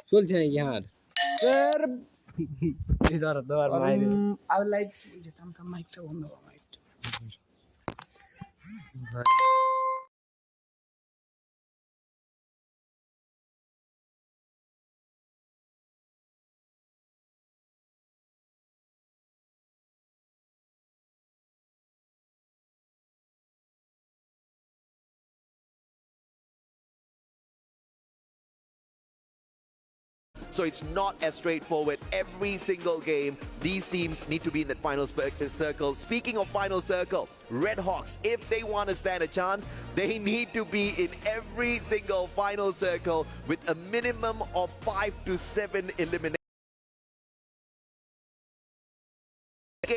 চলছে নাকি হার স্যার ধর ধর মাইরে আর লাইভ যেতাম তো মাইকটা বন্ধ কর মাইকটা So it's not as straightforward every single game. These teams need to be in that final circle. Speaking of final circle, Red Hawks, if they want to stand a chance, they need to be in every single final circle with a minimum of 5 to 7 eliminations.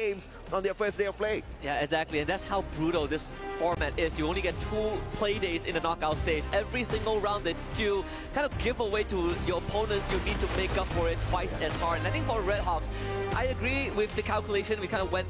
Games on their first day of play. Yeah, exactly, and that's how brutal this format is. You only get 2 play days in the knockout stage. Every single round that you kind of give away to your opponents, you need to make up for it twice as hard. And I think for Red Hawks, I agree with the calculation. We kind of went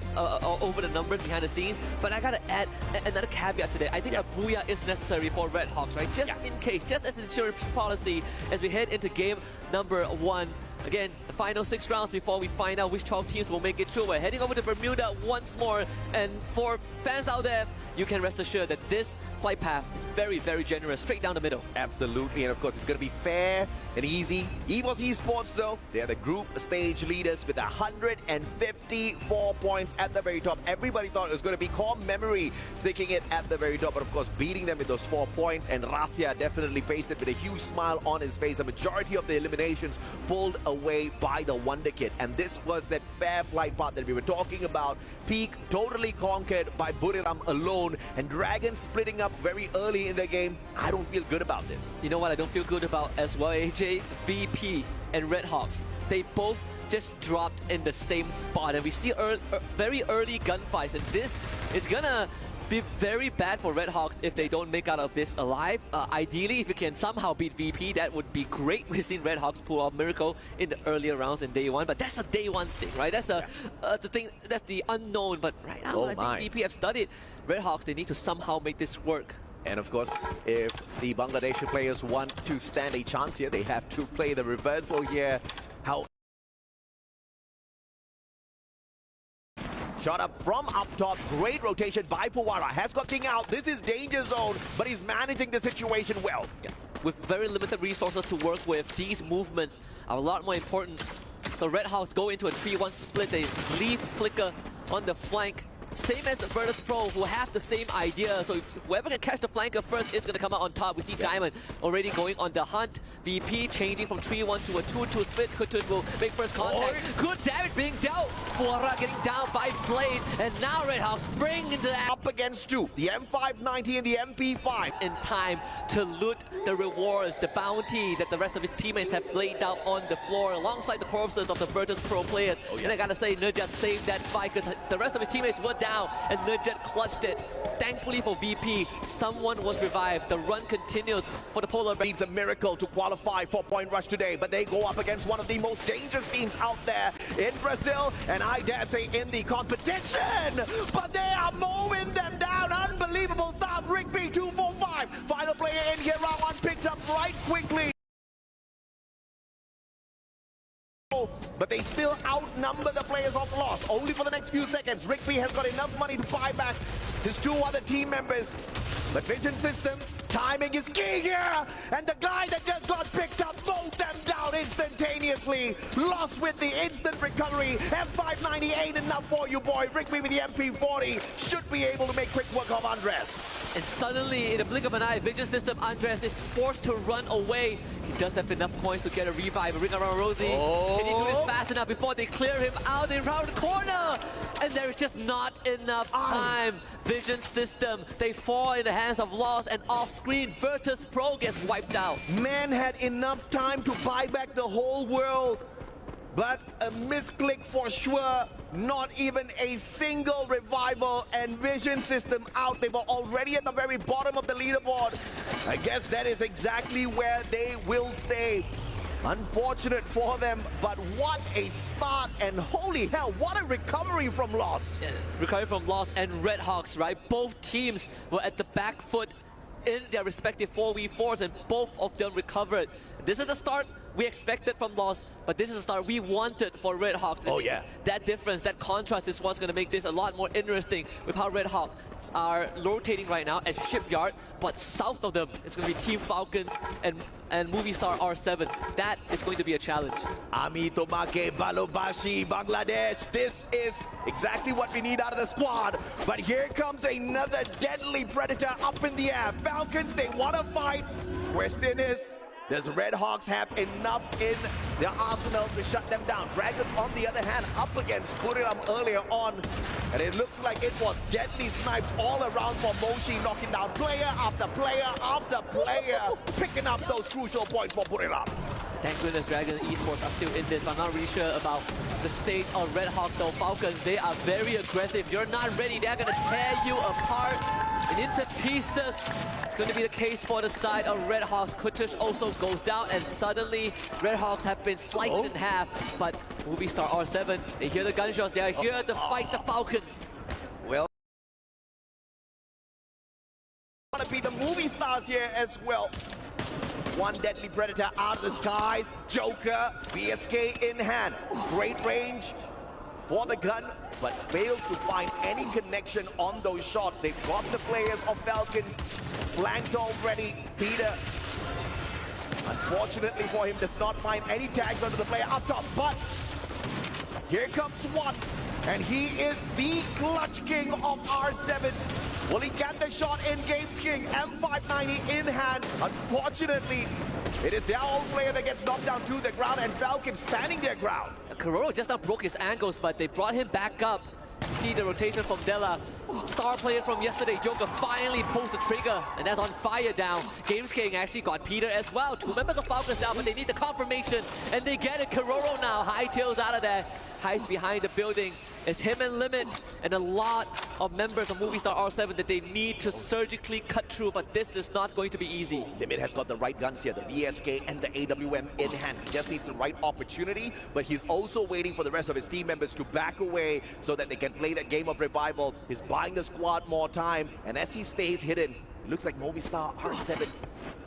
over the numbers behind the scenes, but I gotta add another caveat today. I think a booyah is necessary for Red Hawks, right? Just in case, just as insurance policy as we head into game number 1. Again, the final 6 rounds before we find out which 12 teams will make it through. We're heading over to Bermuda once more. And for fans out there, you can rest assured that this flight path is very, very generous, straight down the middle. Absolutely, and of course it's going to be fair and easy. EVOS Esports, though, they are the group stage leaders with 154 points at the very top. Everybody thought it was going to be core memory sticking it at the very top, but of course beating them with those 4 points. And Rasya definitely faced it with a huge smile on his face. A majority of the eliminations pulled away by the Wonder Kid, and this was that fair flight path that we were talking about. Peak totally conquered by Buriram alone, and Dragon splitting up very early in the game. I don't feel good about this. You know what I don't feel good about as well, AJ? VP and Red Hawks. They both just dropped in the same spot, and we see very early gunfights, and this is gonna be very bad for Red Hawks if they don't make out of this alive. Ideally, if you can somehow beat VP, that would be great. We've seen Red Hawks pull off miracle in the earlier rounds in day 1, but that's a day 1 thing, right? That's the thing. That's the unknown. But right now, I think VP have studied Red Hawks. They need to somehow make this work. And of course, if the Bangladeshi players want to stand a chance here, they have to play the reversal here. How shot up from up top, great rotation by Pawara, has got King out. This is danger zone, but he's managing the situation well. Yeah. With very limited resources to work with, these movements are a lot more important. So Red Hawks go into a 3-1 split. They leave Flicker on the flank. Same as Virtus Pro, who have the same idea. So if whoever can catch the flanker first is going to come out on top. We see Diamond already going on the hunt. VP changing from 3-1 to a 2-2 split. Kutun will make first contact. Good damage being dealt. Fuara getting down by Blade. And now Red Hawks bring into that. Up against 2, the M590 and the MP5. In time to loot the rewards, the bounty that the rest of his teammates have laid out on the floor alongside the corpses of the Virtus Pro players. And I gotta say, Nurjat saved that fight because the rest of his teammates were down and Nurjat clutched it. Thankfully for VP, someone was revived. The run continues for the Polar Bears. Needs a miracle to qualify for Point Rush today, but they go up against one of the most dangerous teams out there in Brazil, and I dare say in the competition. But they are mowing them down. Unbelievable stuff. Rigby 245. Final player in here, round 1 picked up right quickly. But they still outnumber the players of Lost. Only for the next few seconds. Rigby has got enough money to buy back his 2 other team members. But Vision System, timing is key here. And the guy that just got picked up, mowed them down instantaneously. Lost with the instant recovery. M590 ain't enough for you, boy. Rigby with the MP40 should be able to make quick work of Andres. And suddenly, in a blink of an eye, Vision System Andres is forced to run away. He does have enough coins to get a revive. Ring around Rosie. Can he do this fast enough before they clear him out in round the corner? And there is just not enough time. Vision System, they fall in the hands of Lost, and off-screen, Virtus Pro gets wiped out. Man had enough time to buy back the whole world. But a misclick for sure. Not even a single revival, and Vision System out. They were already at the very bottom of the leaderboard. I guess that is exactly where they will stay. Unfortunate for them, but what a start, and holy hell, what a recovery from Lost. Recovery from Lost and Red Hawks, right? Both teams were at the back foot in their respective 4v4s, and both of them recovered. This is the start we expected from Lost, but this is a start we wanted for Red Hawks. Oh, yeah. That difference, that contrast is what's going to make this a lot more interesting with how Red Hawks are rotating right now at Shipyard, but south of them, it's going to be Team Falcons and Movie Star R7. That is going to be a challenge. Ami Tomake Balobashi, Bangladesh. This is exactly what we need out of the squad. But here comes another deadly predator up in the air. Falcons, they want to fight. Question is, does Red Hawks have enough in their arsenal to shut them down? Dragons, on the other hand, up against Buriram earlier on. And it looks like it was deadly snipes all around for Moshi, knocking down player after player after player, picking up those crucial points for Buriram. Thank goodness Dragon Esports are still in this. I'm not really sure about the state of Red Hawks though. Falcons, they are very aggressive. You're not ready, they're going to tear you apart and into pieces. It's going to be the case for the side of Red Hawks. Kutush also goes down, and suddenly Red Hawks have been sliced in half. But Movie Star R7, they hear the gunshots, they are here to fight the Falcons. Well, want to be the movie stars here as well. One deadly predator out of the skies. Joker, VSK in hand. Great range for the gun, but fails to find any connection on those shots. They've got the players of Falcons flanked already. Peter, unfortunately for him, does not find any tags onto the player up top, but here comes SWAT, and he is the clutch king of R7. Will he get the shot in? Games King, M590 in hand. Unfortunately, it is their own player that gets knocked down to the ground, and Falcon standing their ground. Kororo just now broke his ankles, but they brought him back up. See the rotation from Della. Star player from yesterday, Joker, finally pulls the trigger, and that's on fire down. Games King actually got Peter as well. 2 members of Falcons down, but they need the confirmation, and they get it. Kororo now hightails out of there, hides behind the building. It's him and Limit, and a lot of members of Movie Star R7 that they need to surgically cut through, but this is not going to be easy. Limit has got the right guns here, the VSK and the AWM in hand. He just needs the right opportunity, but he's also waiting for the rest of his team members to back away so that they can play that game of revival. He's buying the squad more time, and as he stays hidden, it looks like Movie Star R7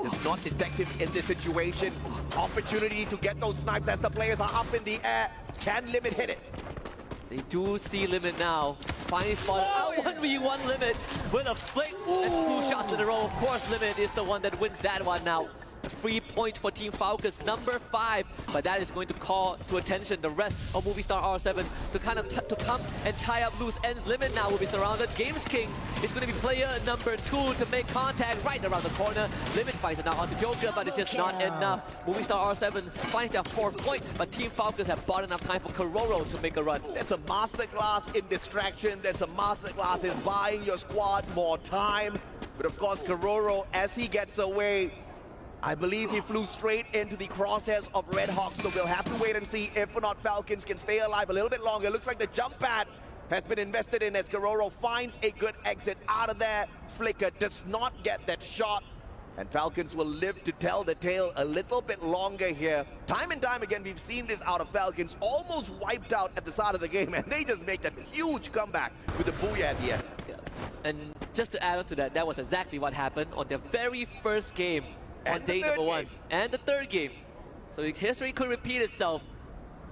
is not detective in this situation. Opportunity to get those snipes as the players are up in the air. Can Limit hit it? They do see Limit now. Finally spotted out 1v1 Limit with a flick and 2 shots in a row. Of course, Limit is the one that wins that one now. A free point for Team Falcons, number 5, but that is going to call to attention the rest of Movie Star R7 to kind of to come and tie up loose ends. Limit now will be surrounded. Games Kings is going to be player number 2 to make contact right around the corner. Limit finds it now on the Joker, but it's just not enough. Movie Star R7 finds their 4th point, but Team Falcons have bought enough time for Kororo to make a run. That's a masterclass in distraction. There's a masterclass in buying your squad more time. But of course, Kororo, as he gets away, I believe he flew straight into the crosshairs of Red Hawks, so we'll have to wait and see if or not Falcons can stay alive a little bit longer. Looks like the jump pad has been invested in as Kororo finds a good exit out of there. Flicker does not get that shot, and Falcons will live to tell the tale a little bit longer here. Time and time again, we've seen this out of Falcons, almost wiped out at the start of the game, and they just make that huge comeback with the booyah at the end. Yeah. And just to add on to that, that was exactly what happened on their very first game. On day number 1 and the 3rd game. So history could repeat itself.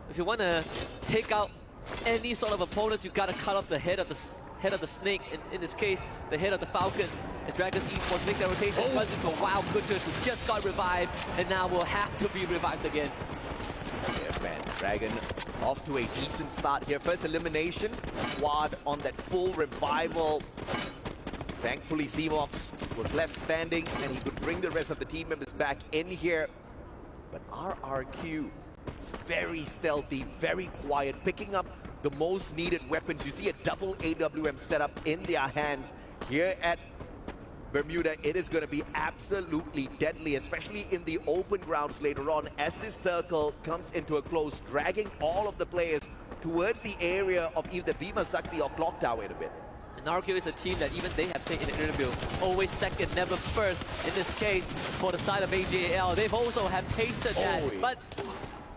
If you want to take out any sort of opponents, you got to cut off the head of the snake. In this case, the head of the Falcons. As Dragons Esports make their rotation, runs into a wild Kutush who just got revived and now will have to be revived again. Yeah, man, Dragon off to a decent start here. First elimination, squad on that full revival. Thankfully, Seamox was left standing, and he could bring the rest of the team members back in here. But RRQ, very stealthy, very quiet, picking up the most needed weapons. You see a double AWM setup in their hands here at Bermuda. It is going to be absolutely deadly, especially in the open grounds later on, as this circle comes into a close, dragging all of the players towards the area of either Bima Sakti or Clock Tower in a bit. RQ is a team that even they have said in the interview, always second, never first. In this case, for the side of AJL, they've also have tasted that. But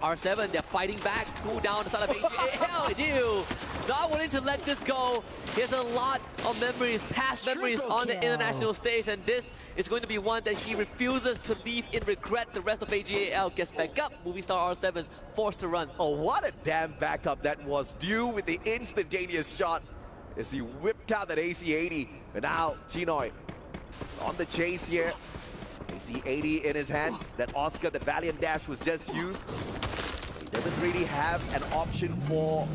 R7, they're fighting back. 2 down the side of AGAL. Dew not willing to let this go. He has a lot of memories, past memories on the international stage, and this is going to be one that he refuses to leave in regret. The rest of AGAL gets back up. Movie star R7 is forced to run. Oh, what a damn backup that was. Dew with the instantaneous shot as he whipped out that AC-80. And now Chinoy on the chase here. AC-80 in his hands. That Oscar, that Valiant Dash was just used. So he doesn't really have an option for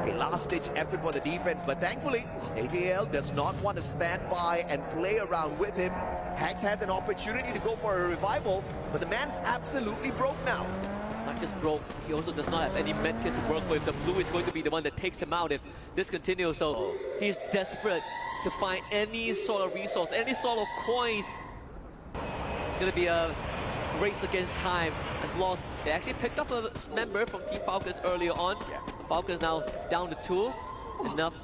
a last-ditch effort for the defense. But thankfully, AGAL does not want to stand by and play around with him. Hex has an opportunity to go for a revival, but the man's absolutely broke now. Not just broke, he also does not have any medkits to work with. The blue is going to be the one that takes him out if this continues. So he's desperate to find any sort of resource, any sort of coins. It's going to be a race against time. As lost, they actually picked up a member from Team Falcons earlier on. The Falcons now down to 2. Enough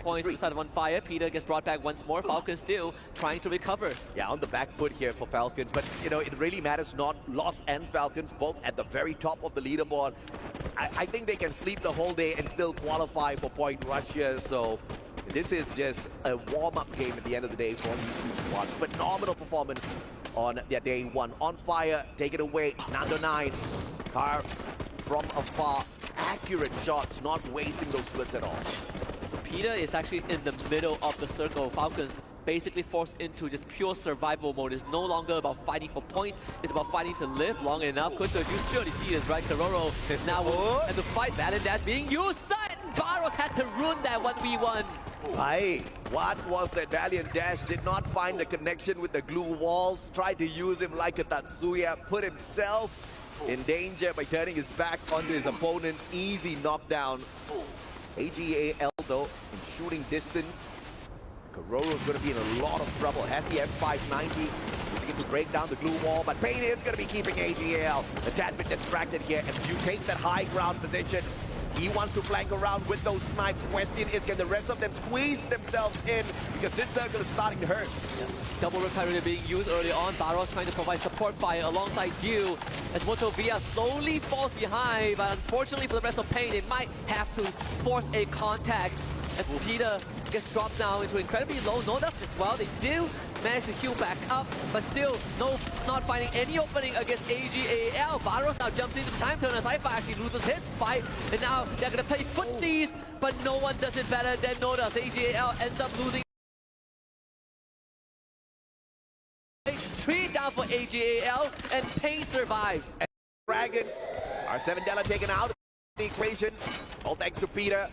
points inside of on fire. Peter gets brought back once more. Falcons still trying to recover. Yeah, on the back foot here for Falcons. But, you know, it really matters not Lost and Falcons, both at the very top of the leaderboard. I think they can sleep the whole day and still qualify for Point Rush here. So this is just a warm-up game at the end of the day for these two squads. Phenomenal performance on their day 1. On fire, take it away. Nando 9. Car from afar. Accurate shots, not wasting those splits at all. So Peter is actually in the middle of the circle. Falcons basically forced into just pure survival mode. It's no longer about fighting for points. It's about fighting to live long enough. Kunto, you surely see this, right? Karoro now and the fight Valiant Dash being used. Sudden Barros had to ruin that 1v1. Aye, what was that? Valiant Dash did not find the connection with the glue walls. Tried to use him like a Tatsuya. Put himself in danger by turning his back onto his opponent. Easy knockdown. AGAL though, in shooting distance. Karoro's going to be in a lot of trouble. Has the M590. He's going to break down the glue wall, but Payne is going to be keeping AGAL a tad bit distracted here. And View takes that high ground position. He wants to flank around with those snipes. Question is, can the rest of them squeeze themselves in? Because this circle is starting to hurt. Yeah. Double Reparator being used early on. Barros trying to provide support fire alongside Dew. As Motovia slowly falls behind, but unfortunately for the rest of Payne, they might have to force a contact. As Peter gets dropped down into incredibly low no death as well. They do manage to heal back up, but still not finding any opening against AGAL. Barros now jumps into the time turner. Saifa actually loses his fight, and now they're going to play footsies, but no one does it better than Noda. AGAL ends up losing. 3 down for AGAL, and Payne survives. And Dragons are 7 Della taken out of the equation. All thanks to Peter.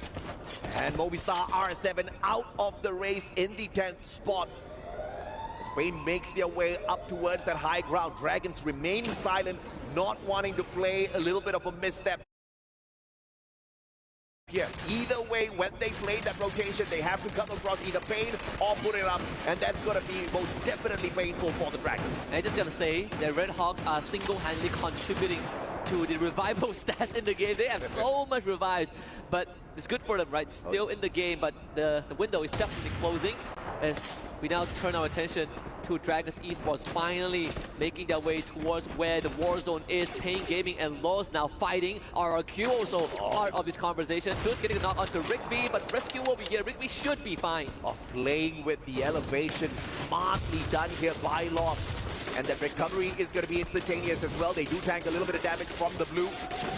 And Movistar R7 out of the race in the 10th spot. Spain makes their way up towards that high ground. Dragons remain silent, not wanting to play a little bit of a misstep here. Either way, when they play that rotation, they have to come across either Payne or put it up, and that's going to be most definitely painful for the Dragons. I'm just going to say that Red Hawks are single-handedly contributing to the revival stats in the game. They have so much revived, but it's good for them, right? Still in the game, but the window is definitely closing as we now turn our attention to Dragons Esports finally making their way towards where the war zone is. Payne Gaming and Laws now fighting. RRQ also part of this conversation. Dus getting a knock onto Rigby, but rescue will be here. Rigby should be fine. Playing with the elevation, smartly done here by Lost. And the recovery is going to be instantaneous as well. They do tank a little bit of damage from the blue.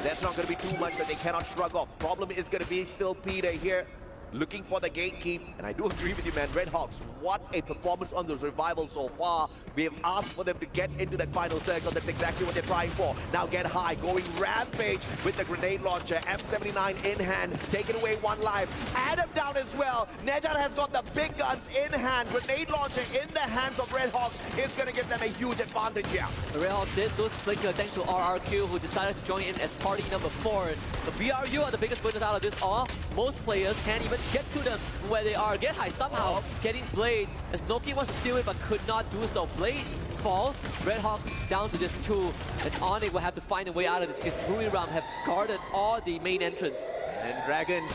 That's not going to be too much that they cannot shrug off. Problem is going to be still Peter here, looking for the gatekeep. And I do agree with you, man. Red Hawks, what a performance on the revival so far. We have asked for them to get into that final circle. That's exactly what they're trying for. Now get high, going rampage with the grenade launcher. M79 in hand, taking away 1 life. Adam down as well. Nejad has got the big guns in hand. Grenade launcher in the hands of Red Hawks is going to give them a huge advantage here. The Red Hawks did lose Flicker thanks to RRQ, who decided to join in as party number 4. The BRU are the biggest winners out of this all. Most players can't even get to them where they are. Get high somehow, getting Blade as Noki wants to steal it but could not do so. Blade falls, Red Hawks down to just 2, and Onyx will have to find a way out of this because Buriram have guarded all the main entrance. And Dragons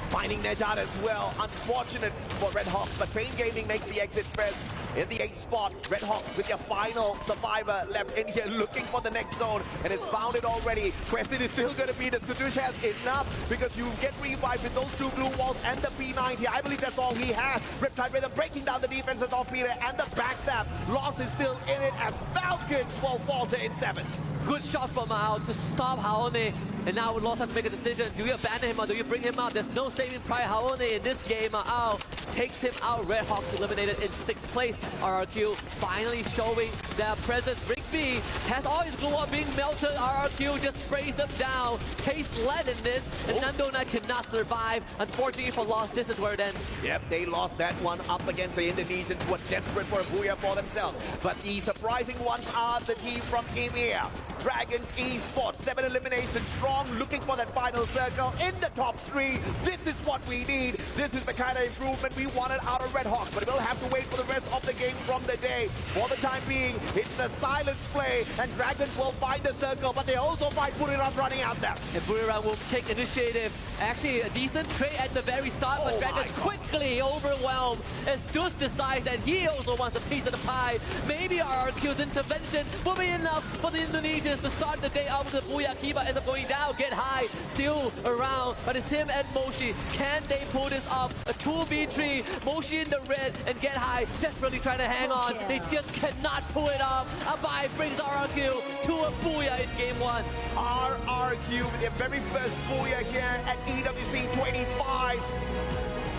finding Nejad as well. Unfortunate for Red Hawks, but Pain Gaming makes the exit first. In the 8th spot, Red Hawks with their final survivor left in here looking for the next zone and has found it already. Question is still going to be, does Kutush has enough? Because you get revived with those 2 blue walls and the P90. I believe that's all he has. Riptide Rhythm breaking down the defenses of Peter and the backstab. Loss is still in it as Falcons will falter in 7. Good shot from Ao to stop Haone. And now Lost have to make a decision. Do you abandon him or do you bring him out? There's no saving Pride Haone in this game. Ao takes him out. Red Hawks eliminated in 6th place. RRQ finally showing their presence. Rigby has all his glue on being melted. RRQ just sprays them down. Tastes lead in this. And Nando Knight cannot survive. Unfortunately for Lost, this is where it ends. Yep, they lost that one up against the Indonesians who were desperate for a booyah for themselves. But the surprising ones are the team from EMEA. Dragons Esports, 7 eliminations strong, looking for that final circle in the top 3. This is what we need. This is the kind of improvement we wanted out of Red Hawks, but we'll have to wait for the rest of the game from the day. For the time being, it's the silence play, and Dragons will find the circle, but they also find Buriram running out there. And Buriram will take initiative. Actually, a decent trade at the very start, but Dragons quickly overwhelmed as Dus decides that he also wants a piece of the pie. Maybe RRQ's intervention will be enough for the Indonesians to start the day out with the Booyah. Kiba ends up going down, get high, still around, but it's him and Moshi. Can they pull this off? A 2v3, Moshi in the red and get high, desperately trying to hang on. They just cannot pull it off. Abai brings RRQ to a Booyah in game 1. RRQ with their very first Booyah here at EWC 25.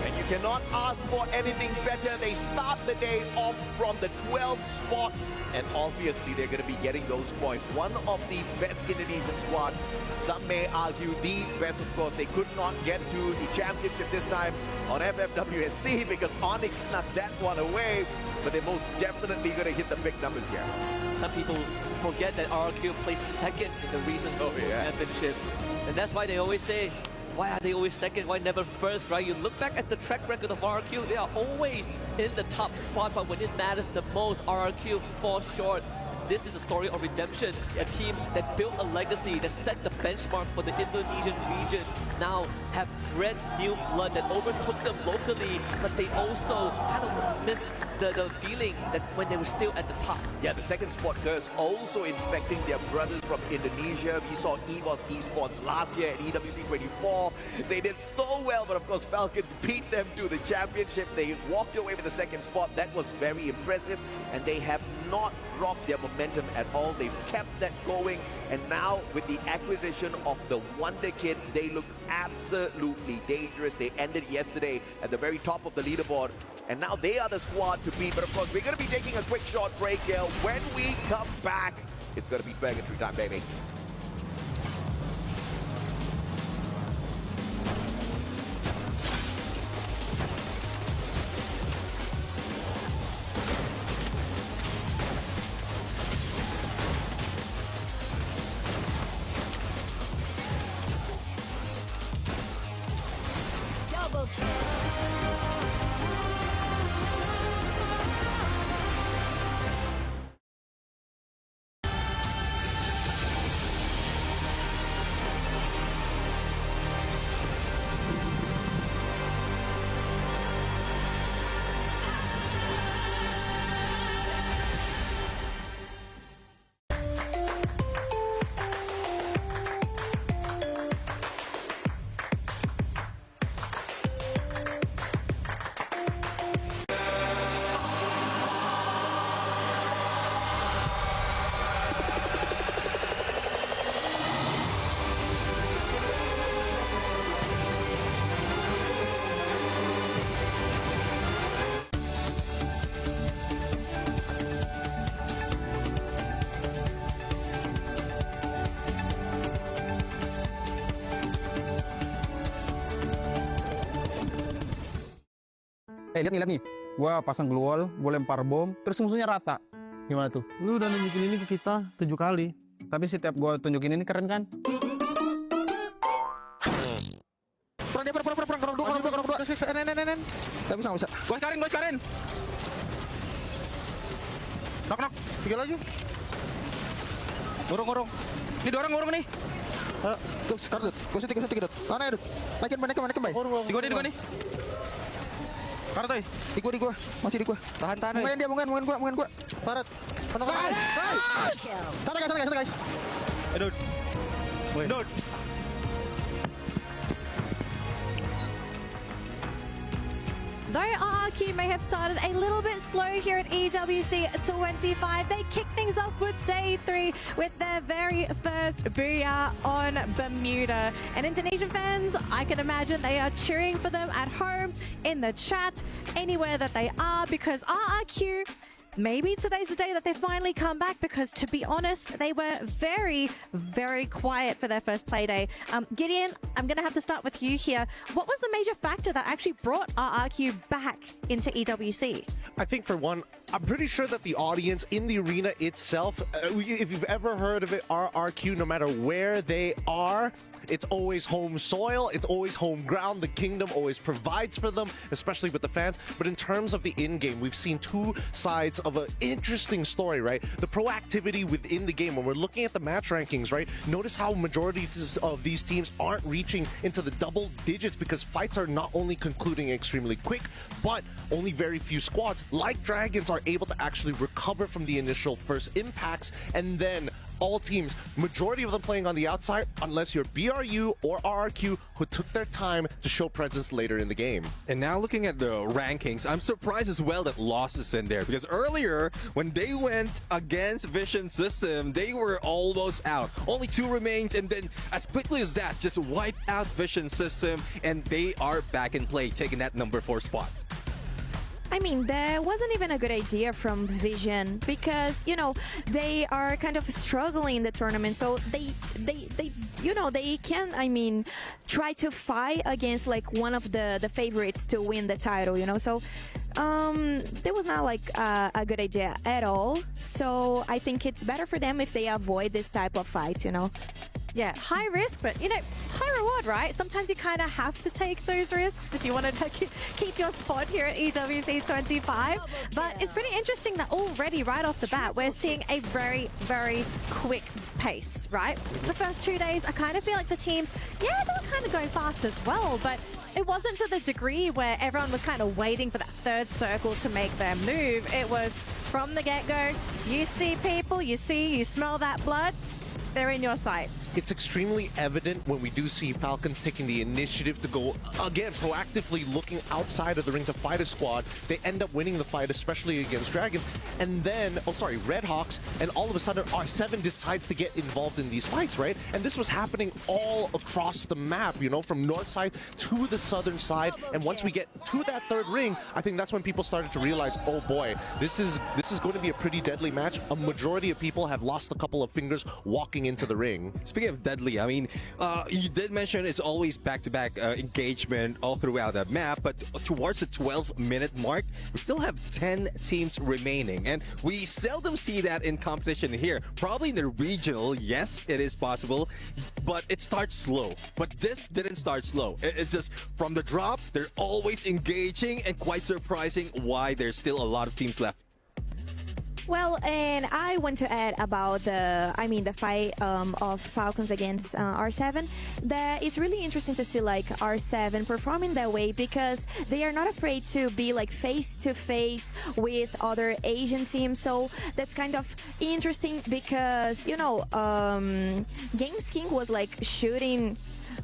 And you cannot ask for anything better. They start the day off from the 12th spot. And obviously, they're going to be getting those points. One of the best Indonesian squads. Some may argue the best, of course. They could not get to the championship this time on FFWSC because Onyx snuck that one away. But they're most definitely going to hit the big numbers here. Some people forget that RRQ placed 2nd in the recent championship. And that's why they always say, why are they always 2nd? Why never 1st, right? You look back at the track record of RRQ, they are always in the top spot, but when it matters the most, RRQ falls short. This is a story of redemption. A team that built a legacy, that set the benchmark for the Indonesian region, now have bred new blood that overtook them locally, but they also kind of missed the feeling that when they were still at the top. Yeah, the 2nd spot curse also infecting their brothers from Indonesia. We saw EVOS Esports last year at EWC 24. They did so well, but of course Falcons beat them to the championship. They walked away with the 2nd spot. That was very impressive, and they have not dropped their momentum at all. They've kept that going, and now with the acquisition of the Wonder Kid, they look absolutely dangerous. They ended yesterday at the very top of the leaderboard, and now they are the squad to beat. But of course, we're going to be taking a quick short break here. When we come back, it's going to be Dragon time, baby. Lihat nih. Gua pasang glue wall, gua lempar bom, terus musuhnya rata. Gimana tuh? Lu udah nunjukin ini ke kita 7 kali. Tapi setiap gua tunjukin ini keren kan? Perang dua. Gak bisa. Gua sekarin. Knock. 3 lagi. Ngurung. Ini 2 orang ngurung nih. Sekarang kau sedikit mana ada? Naikin bay. Di gua nih. Kartoy. Di gua, masih di gua. Tahan. Mungan dia, mungan gua. Parat. Guys. Santai guys. Dude. Though RRQ may have started a little bit slow here at EWC 25, they kicked things off with day 3 with their very first booyah on Bermuda. And Indonesian fans, I can imagine they are cheering for them at home, in the chat, anywhere that they are, because RRQ, maybe today's the day that they finally come back, because to be honest, they were very, very quiet for their first play day. Gideon, I'm going to have to start with you here. What was the major factor that actually brought RRQ back into EWC? I think for one, I'm pretty sure that the audience in the arena itself, if you've ever heard of it, RRQ, no matter where they are, it's always home soil, it's always home ground. The kingdom always provides for them, especially with the fans. But in terms of the in-game, we've seen two sides of an interesting story, right? The proactivity within the game. When we're looking at the match rankings, right? Notice how majority of these teams aren't reaching into the double digits because fights are not only concluding extremely quick, but only very few squads, like Dragons, are able to actually recover from the initial first impacts, and then all teams, majority of them playing on the outside, unless you're BRU or RRQ, who took their time to show presence later in the game. And now looking at the rankings, I'm surprised as well that Lost is in there, because earlier when they went against Vision System, they were almost out. Only 2 remained, and then as quickly as that, just wiped out Vision System, and they are back in play, taking that number 4 spot. I mean, there wasn't even a good idea from Vision, because, you know, they are kind of struggling in the tournament. So they you know, they can, I mean, try to fight against like one of the favorites to win the title, you know. So there was not like a good idea at all. So I think it's better for them if they avoid this type of fights, you know. Yeah, high risk, but, you know, high reward, right? Sometimes you kind of have to take those risks if you want to keep your spot here at EWC 25. But it's pretty interesting that already right off the bat, we're seeing a very, very quick pace, right? The first 2 days, I kind of feel like the teams, yeah, they were kind of going fast as well, but it wasn't to the degree where everyone was kind of waiting for that third circle to make their move. It was from the get-go, you see people, you smell that blood, they're in your sights. It's extremely evident when we do see Falcons taking the initiative to go, again, proactively looking outside of the ring to fight a squad. They end up winning the fight, especially against Dragons. And then, Red Hawks, and all of a sudden R7 decides to get involved in these fights, right? And this was happening all across the map, you know, from north side to the southern side. And once we get to that third ring, I think that's when people started to realize, oh boy, this is going to be a pretty deadly match. A majority of people have lost a couple of fingers walking into the ring. Speaking of deadly, I mean, you did mention it's always back-to-back engagement all throughout the map, but towards the 12-minute mark, we still have 10 teams remaining, and we seldom see that in competition here. Probably in the regional, yes, it is possible, but it starts slow. But this didn't start slow. It's just from the drop, they're always engaging, and quite surprising why there's still a lot of teams left. Well, and I want to add about the fight of Falcons against R7. That it's really interesting to see like R7 performing that way, because they are not afraid to be like face to face with other Asian teams. So that's kind of interesting, because, you know, Games King was like shooting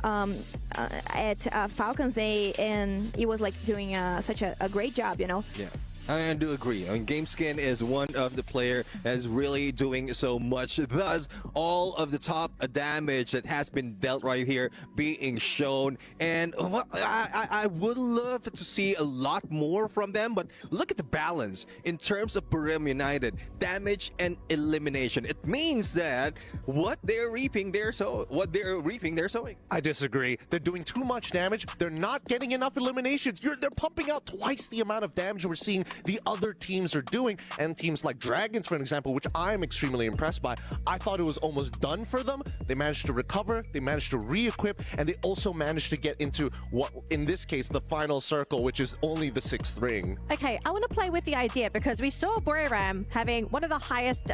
at Falcons A, and he was like doing such a great job, you know. Yeah. I do agree. I mean, GameSkin is one of the player that's really doing so much. Thus, all of the top damage that has been dealt right here being shown. And I would love to see a lot more from them. But look at the balance in terms of Burim United damage and elimination. It means that what they're reaping, they're sowing. I disagree. They're doing too much damage. They're not getting enough eliminations. They're pumping out twice the amount of damage we're seeing the other teams are doing. And teams like Dragons, for an example, which I'm extremely impressed by, I thought it was almost done for them. They managed to recover, they managed to re-equip, and they also managed to get into what, in this case, the final circle, which is only the 6th ring. Okay, I want to play with the idea, because we saw Buriram having one of the highest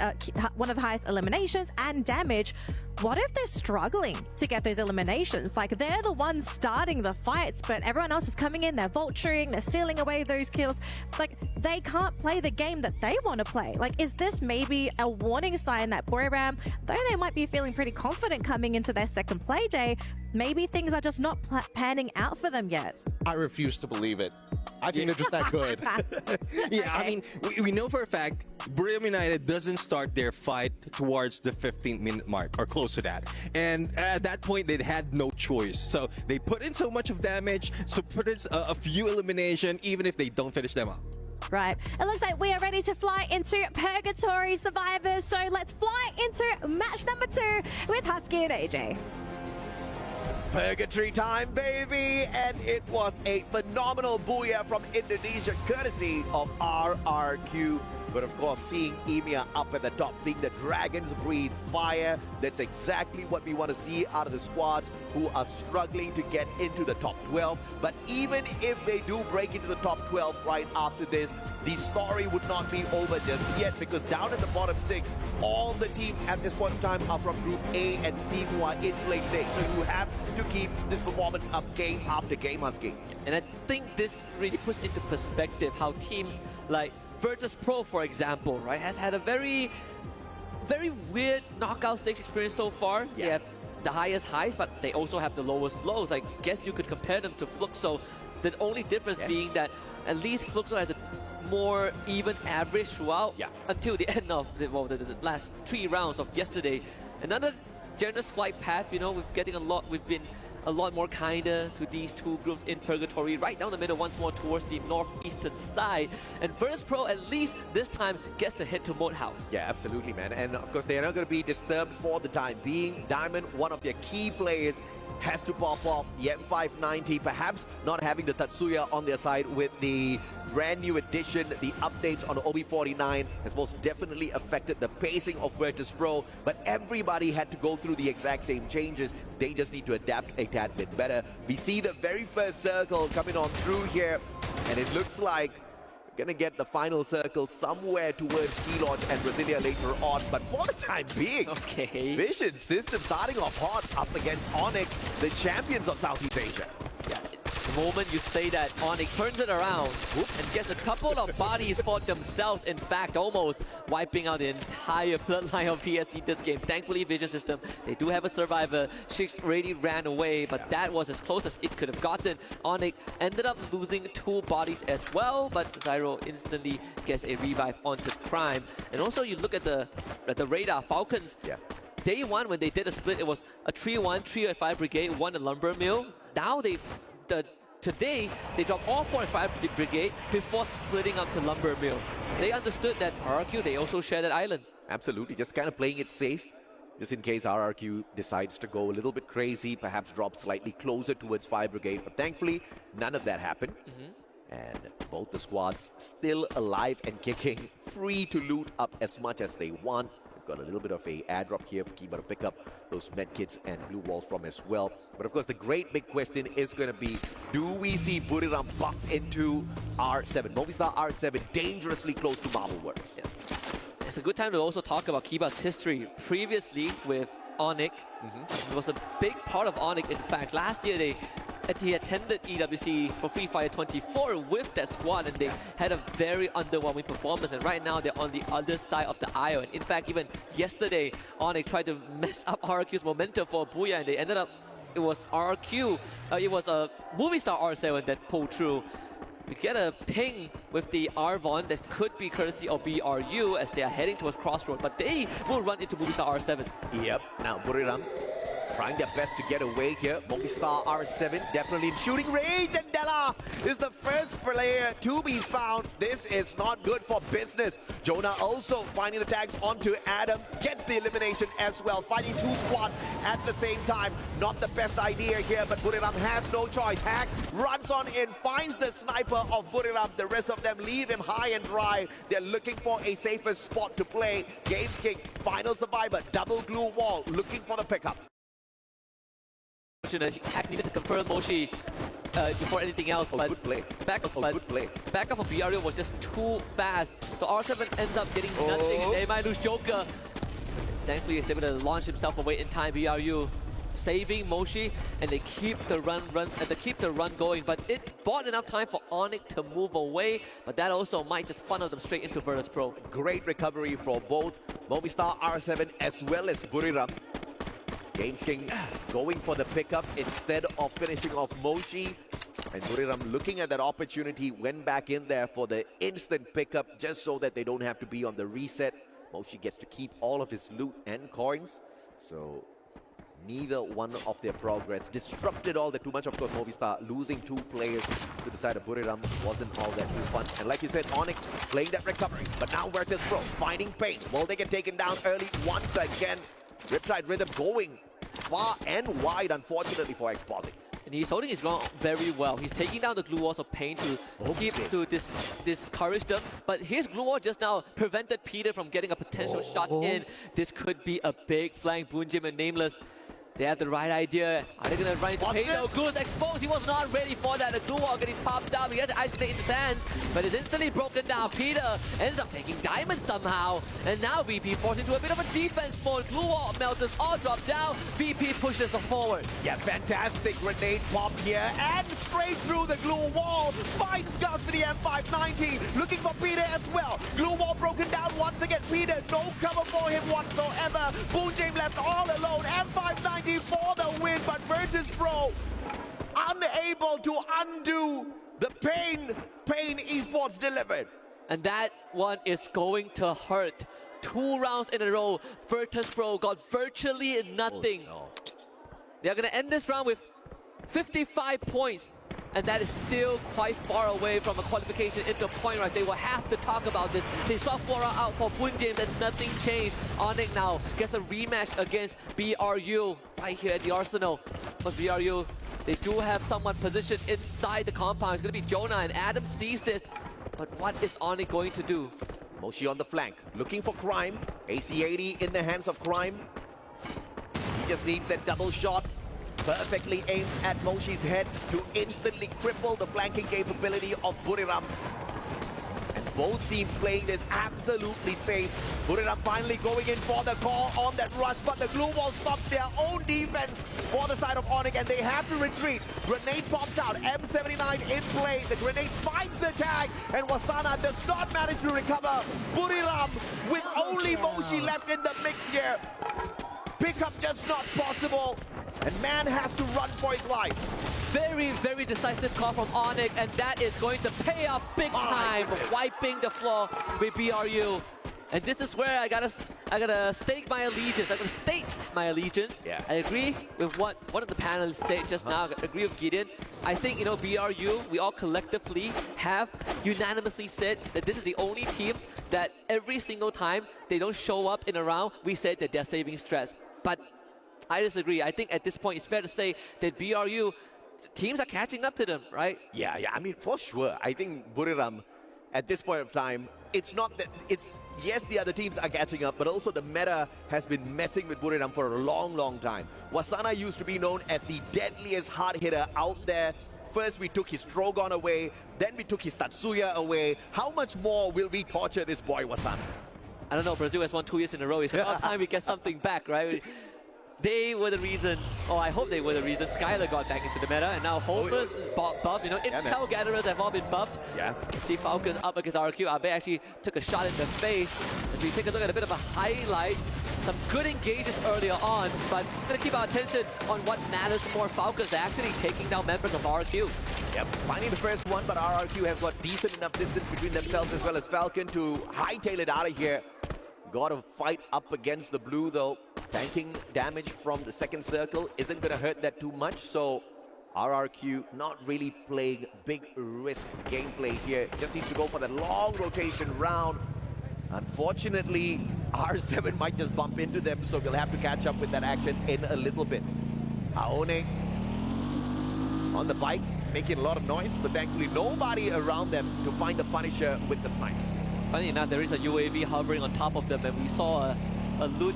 eliminations and damage. what if they're struggling to get those eliminations? Like, they're the ones starting the fights, but everyone else is coming in, they're vulturing, they're stealing away those kills. Like, they can't play the game that they want to play. Like, is this maybe a warning sign that Buriram, though they might be feeling pretty confident coming into their second play day, maybe things are just not panning out for them yet? I refuse to believe it. I think they're just that good. Yeah, I mean, we know for a fact Buriram United doesn't start their fight towards the 15-minute mark or close to that. And at that point, they had no choice. So they put in so much of damage, so put in a few elimination, even if they don't finish them up. Right. It looks like we are ready to fly into Purgatory Survivors. So let's fly into match number 2 with Husky and AJ. Purgatory time, baby! And it was a phenomenal booyah from Indonesia, courtesy of RRQ. But of course, seeing EMEA up at the top, seeing the Dragons breathe fire, that's exactly what we want to see out of the squads who are struggling to get into the top 12. But even if they do break into the top 12 right after this, the story would not be over just yet, because down in the bottom 6, all the teams at this point in time are from Group A and C who are in play today. So you have to keep this performance up game after game, Husky. And I think this really puts into perspective how teams like Virtus Pro, for example, right, has had a very weird knockout stage experience so far. Yeah. They have the highest highs, but they also have the lowest lows. I guess you could compare them to Fluxo. The only difference being that at least Fluxo has a more even average throughout until the end of the last 3 rounds of yesterday. Another generous flight path, you know, we've been a lot more kinder to these two groups in Purgatory, right down the middle, once more towards the northeastern side. And Virtus Pro, at least this time, gets to head to Moat House. Yeah, absolutely, man. And of course, they are not going to be disturbed for the time being. Diamond, one of their key players, has to pop off the M590, perhaps not having the Tatsuya on their side with the brand new addition. The updates on OB49 has most definitely affected the pacing of Virtus Pro, but everybody had to go through the exact same changes. They just need to adapt a tad bit better. We see the very first circle coming on through here, and it looks like we're gonna get the final circle somewhere towards Key Lodge and Brasilia later on, but for the time being, Vision System starting off hot up against Onyx, the champions of Southeast Asia. Yeah, the moment you say that, Onyx turns it around and gets a couple of bodies for themselves. In fact, almost wiping out the entire bloodline of PSG this game. Thankfully, Vision System, they do have a survivor. Shix already ran away, but that was as close as it could have gotten. Onyx ended up losing 2 bodies as well, but Zyro instantly gets a revive onto Prime. And also, you look at the radar, Falcons. Yeah. Day 1, when they did a split, it was a 3-1, 3 and 5 brigade, 1 a lumber mill. Now today, they dropped all 4 and 5 brigade before splitting up to lumber mill. They understood that RRQ, they also share that island. Absolutely, just kind of playing it safe, just in case RRQ decides to go a little bit crazy, perhaps drop slightly closer towards 5 brigade. But thankfully, none of that happened. And both the squads still alive and kicking, free to loot up as much as they want. Got a little bit of a airdrop here for Kiba to pick up those medkits and blue walls from as well. But of course, the great big question is going to be, do we see Buriram bumped into R7? Movistar R7 dangerously close to Marble Works. Yeah. It's a good time to also talk about Kiba's history. Previously with Onyx, it was a big part of Onyx. In fact, last year he attended EWC for Free Fire 24 with that squad, and they had a very underwhelming performance. And right now they're on the other side of the aisle. And in fact, even yesterday, Onyx tried to mess up RRQ's momentum for Booyah, and they ended up, it was RRQ, it was a Movistar R7 that pulled through. We get a ping with the Arvon that could be courtesy of BRU as they are heading towards Crossroad, but they will run into Movistar R7. Yep, now Buriram trying their best to get away here. Movistar R7 definitely in shooting range, and Della is the first player to be found. This is not good for business. Jonah also finding the tags onto Adam, gets the elimination as well. Fighting 2 squads at the same time. Not the best idea here, but Buriram has no choice. Hax runs on in, finds the sniper of Buriram. The rest of them leave him high and dry. They're looking for a safer spot to play. Games King, final survivor, double glue wall, looking for the pickup. Hack needed to confirm Moshi before anything else, but good play. Back off of BRU was just too fast, so R7 ends up getting nothing. They might lose Joker. Thankfully, he's able to launch himself away in time. BRU saving Moshi, and they keep the run going. But it bought enough time for Onyx to move away, but that also might just funnel them straight into Virtus Pro. Great recovery for both Movistar R7 as well as Buriram. Games King going for the pickup instead of finishing off Moshi. And Buriram, looking at that opportunity, went back in there for the instant pickup just so that they don't have to be on the reset. Moshi gets to keep all of his loot and coins. So neither one of their progress disrupted all that too much. Of course, Movistar losing 2 players to the side of Buriram wasn't all that too fun. And like you said, Onyx playing that recovery. But now Virtus Pro finding pain. Will they get taken down early once again? Riptide Rhythm going far and wide, unfortunately, for Exposit. And he's holding his ground very well. He's taking down the glue walls of pain to discourage them. But his glue wall just now prevented Peter from getting a potential shot in. This could be a big flank. Boonjim and Nameless, they have the right idea. Are they going to run into pain? No, Goose exposed. He was not ready for that. The glue wall getting popped down. He has to isolate in his hands, but it's instantly broken down. Peter ends up taking Diamond somehow. And now VP forced into a bit of a defense mode. Glue wall melters all drop down. VP pushes them forward. Yeah, fantastic grenade pop here and straight through the glue wall. 5 scouts for the M590. Looking for Peter as well. Glue wall broken down once again. Peter, no cover for him whatsoever. Boonjim left all alone. M590 for the win, but Virtus Pro unable to undo the pain Esports delivered. And that one is going to hurt. 2 rounds in a row, Virtus Pro got virtually nothing. Oh, no. They're going to end this round with 55 points. And that is still quite far away from a qualification into point right. They will have to talk about this. They saw Flora out for Boonjim and nothing changed. Onyx now gets a rematch against BRU right here at the Arsenal. But BRU, they do have someone positioned inside the compound. It's going to be Jonah, and Adam sees this. But what is Onyx going to do? Moshi on the flank, looking for Crime. AC-80 in the hands of Crime. He just needs that double shot. Perfectly aimed at Moshi's head to instantly cripple the flanking capability of Buriram. And both teams playing this absolutely safe. Buriram finally going in for the call on that rush, but the glue wall stopped their own defense for the side of Onyx, and they have to retreat. Grenade popped out, M79 in play. The grenade finds the tag, and Wasana does not manage to recover. Buriram with only Moshi left in the mix here. Pickup just not possible. And man has to run for his life. Very, very decisive call from Onyx, and that is going to pay off big time, wiping the floor with BRU. And this is where I gotta stake my allegiance. I gotta state my allegiance. Yeah. I agree with what one of the panelists said just now. I agree with Gideon. I think, you know, BRU, we all collectively have unanimously said that this is the only team that every single time they don't show up in a round, we said that they're saving stress. But I disagree. I think at this point it's fair to say that BRU, teams are catching up to them, right? Yeah, I mean, for sure. I think Buriram, at this point of time, it's not that it's, yes, the other teams are catching up, but also the meta has been messing with Buriram for a long, long time. Wasana used to be known as the deadliest hard hitter out there. First, we took his Drogon away, then we took his Tatsuya away. How much more will we torture this boy, Wasana? I don't know, Brazil has won 2 years in a row. It's about time we get something back, right? They were the reason, or I hope they were the reason, Skylar got back into the meta, and now Holmers is buffed. You know, Intel gatherers have all been buffed. Yeah. See Falcons up against RQ. Abe actually took a shot in the face. As we take a look at a bit of a highlight, some good engages earlier on, but we're going to keep our attention on what matters more. Falcons actually taking down members of RQ. Yep, finding the first one, but RRQ has got decent enough distance between themselves as well as Falcon to hightail it out of here. Got to fight up against the blue though. Tanking damage from the second circle isn't going to hurt that too much, so RRQ not really playing big risk gameplay here. Just needs to go for that long rotation round. Unfortunately, R7 might just bump into them, so we'll have to catch up with that action in a little bit. Aone on the bike, making a lot of noise, but thankfully nobody around them to find the Punisher with the snipes. Funny enough, there is a UAV hovering on top of them, and we saw a loot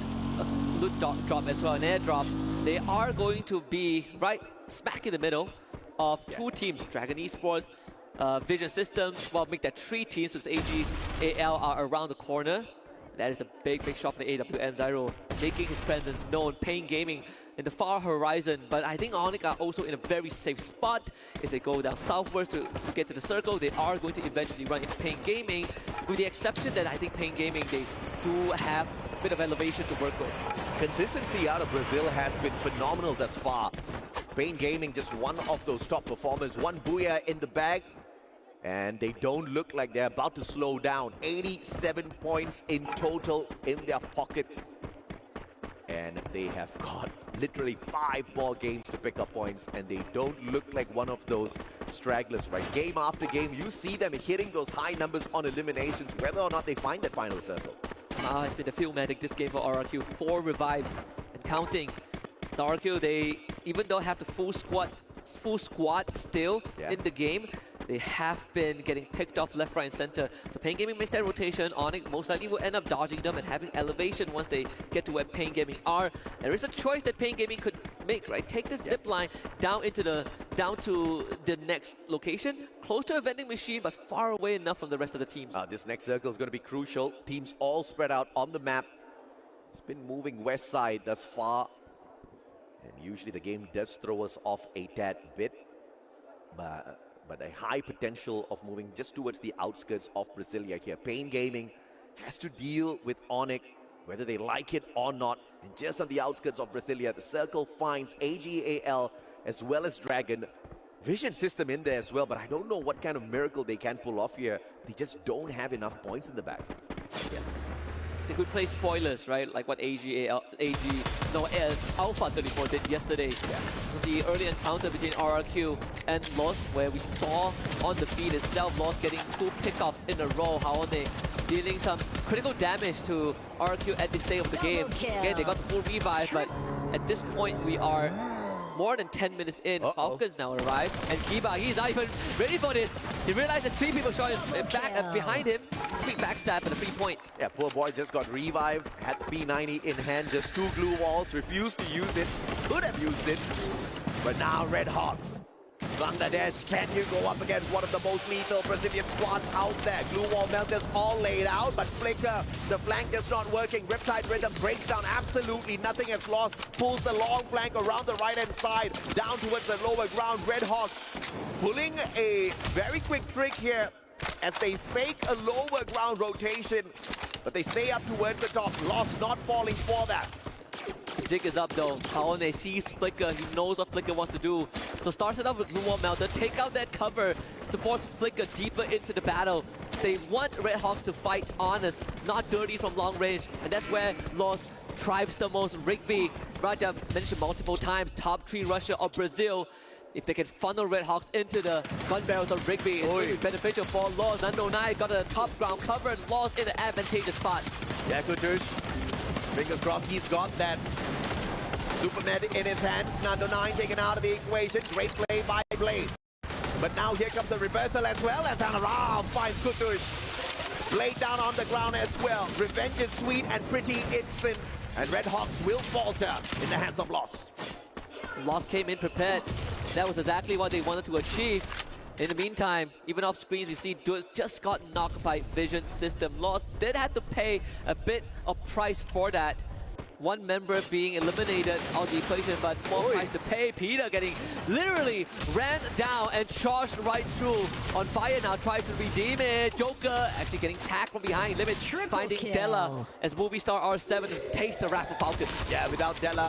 drop as well, an airdrop. They are going to be right smack in the middle of 2 teams, Dragon Esports, Vision Systems. Well, make that 3 teams, because AG, AL are around the corner. That is a big shot from the AWM. Zyro making his presence known. Pain Gaming in the far horizon, but I think Onyx are also in a very safe spot. If they go down southwards to get to the circle, they are going to eventually run into Pain Gaming, with the exception that I think Pain Gaming, they do have a bit of elevation to work with. Consistency out of Brazil has been phenomenal thus far. Pain Gaming just one of those top performers, one booyah in the bag, and they don't look like they're about to slow down. 87 points in total in their pockets. And they have got literally 5 more games to pick up points, and they don't look like one of those stragglers, right? Game after game, you see them hitting those high numbers on eliminations, whether or not they find that final circle. It's been the Philmatic this game for RRQ. 4 revives and counting. So RRQ, they, even though have the full squad still in the game, they have been getting picked off left, right, and center. So Pain Gaming makes that rotation. Onyx most likely will end up dodging them and having elevation once they get to where Pain Gaming are. There is a choice that Pain Gaming could make, right? Take this zip line down to the next location, close to a vending machine, but far away enough from the rest of the teams. This next circle is going to be crucial. Teams all spread out on the map. It's been moving west side thus far, and usually the game does throw us off a tad bit, but a high potential of moving just towards the outskirts of Brasilia here. Pain Gaming has to deal with Onyx, whether they like it or not. And just on the outskirts of Brasilia, the circle finds AGAL as well as Dragon. Vision system in there as well, but I don't know what kind of miracle they can pull off here. They just don't have enough points in the back. Yeah. They could play spoilers, right? Like what Alpha 34 did yesterday. The early encounter between RRQ and Lost, where we saw on the feed itself, Lost getting 2 pickoffs in a row. Haone dealing some critical damage to RRQ at this stage of the game. Again, they got the full revive, but at this point we are more than 10 minutes in. Falcons now arrive, and Kiba, he's not even ready for this. He realized that 3 people shot him back behind him. Quick backstab and a 3-point. Yeah, poor boy just got revived, had the P90 in hand, just 2 glue walls, refused to use it, could have used it, but now Red Hawks. Bangladesh, can you go up against one of the most lethal Brazilian squads out there? Glue wall melters all laid out, but Flicker, the flank is not working. Riptide Rhythm breaks down absolutely nothing is lost. Pulls the long flank around the right-hand side, down towards the lower ground. Red Hawks pulling a very quick trick here as they fake a lower ground rotation, but they stay up towards the top. Lost not falling for that. Jig is up though. Haone sees Flicker. He knows what Flicker wants to do. So starts it up with Glue Wall Melter. Take out that cover to force Flicker deeper into the battle. They want Red Hawks to fight honest, not dirty from long range. And that's where Lost thrives the most. Rigby, Raja mentioned multiple times, top 3 Russia of Brazil. If they can funnel Red Hawks into the gun barrels of Rigby, it's going to be beneficial for Lost. Nando 9 got a top ground cover and Lost in an advantageous spot. Yeah, Kutush. Fingers crossed he's got that Supermed in his hands. Nando 9 taken out of the equation. Great play by Blade. But now here comes the reversal as well as Anaram finds Kutush. Blade down on the ground as well. Revenge is sweet and pretty instant. And Red Hawks will falter in the hands of Lost. Lost came in prepared. That was exactly what they wanted to achieve. In the meantime, even off screens, we see Dudes just got knocked by Vision System. Lost did have to pay a bit of price for that. One member being eliminated on the equation, but small price to pay. Peter getting literally ran down and charged right through. On fire now, tries to redeem it. Joker actually getting tagged from behind. Limits finding Della as movie star R7 takes the wrap of Falcon. Yeah, without Della.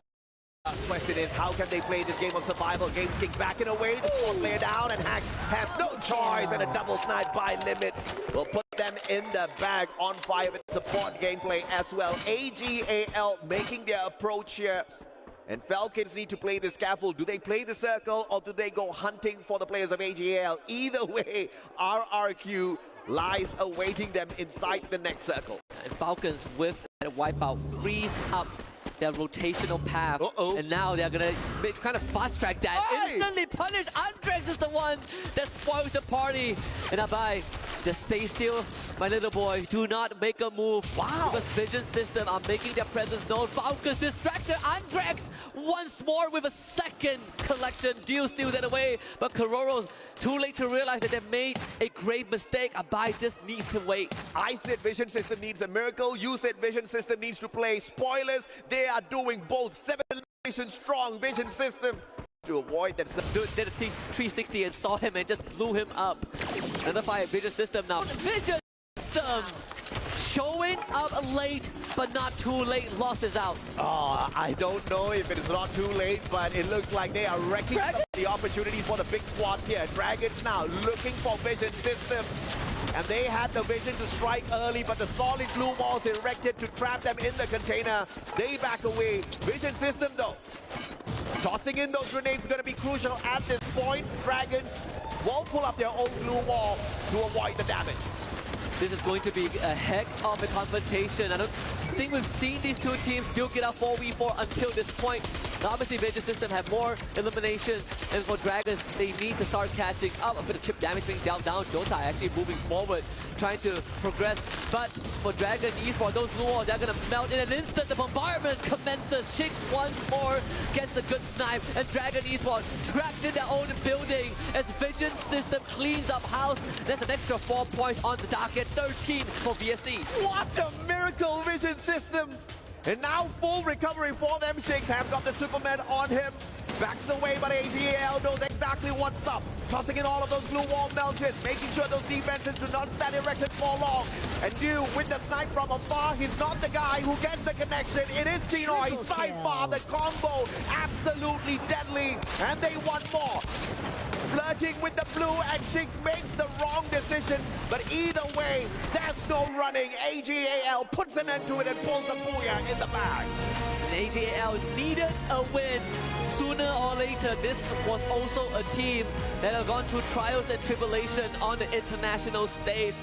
Question is, how can they play this game of survival? Games kick back in a way, the 4th player down, and Hax has no choice, and a double snipe by Limit will put them in the bag. On fire with support gameplay as well. AGAL making their approach here, and Falcons need to play the scaffold. Do they play the circle, or do they go hunting for the players of AGAL? Either way, RRQ lies awaiting them inside the next circle. And Falcons with that wipeout freeze up their rotational path, and now they're gonna kind of fast track that. Instantly punish. Andrex is the one that spoils the party. And Abai Just stay still, my little boy. Do not make a move. Wow. Because Vision System are making their presence known. Falcons distracted. Andrex once more with a second collection. Deal steals that away. But Kororo, too late to realize that they made a grave mistake. Abai just needs to wait. I said Vision System needs a miracle. You said Vision System needs to play. Spoilers, they are doing both. 7 elimination strong Vision System to avoid that. Dude did a 360 and saw him and just blew him up. Another fight, Vision System now. Vision System showing up late, but not too late. Lost is out. Oh, I don't know if it is not too late, but it looks like they are wrecking the opportunities for the big squads here. Dragons now looking for Vision System. And they had the vision to strike early, but the solid blue walls erected to trap them in the container. They back away. Vision System though, tossing in those grenades is going to be crucial at this point. Dragons will pull up their own blue wall to avoid the damage. This is going to be a heck of a confrontation. I don't think we've seen these two teams duke it out 4v4 until this point. Now obviously Vision System have more eliminations, and for Dragons, they need to start catching up. A bit of chip damage being dealt down. Jotai actually moving forward, trying to progress. But for Dragon Esports, those blue walls, they're going to melt in an instant. The bombardment commences. Shix once more gets a good snipe, and Dragon Esports trapped in their own building as Vision System cleans up house. There's an extra 4 points on the docket, 13 for VSC. What a miracle, Vision System! And now full recovery for them. Shix has got the Superman on him. Backs away, but AGAL knows exactly what's up. Tossing in all of those blue wall melters, making sure those defenses do not stand erected for long. And Dew with the snipe from afar, he's not the guy who gets the connection. It is Chinoy, sidebar, the combo, absolutely deadly. And they want more. Flirting with the blue, and Shix makes the wrong decision. But either way, there's no running. AGAL puts an end to it and pulls a booyah in the bag. And AGAL needed a win sooner or later. This was also a team that have gone through trials and tribulation on the international stage.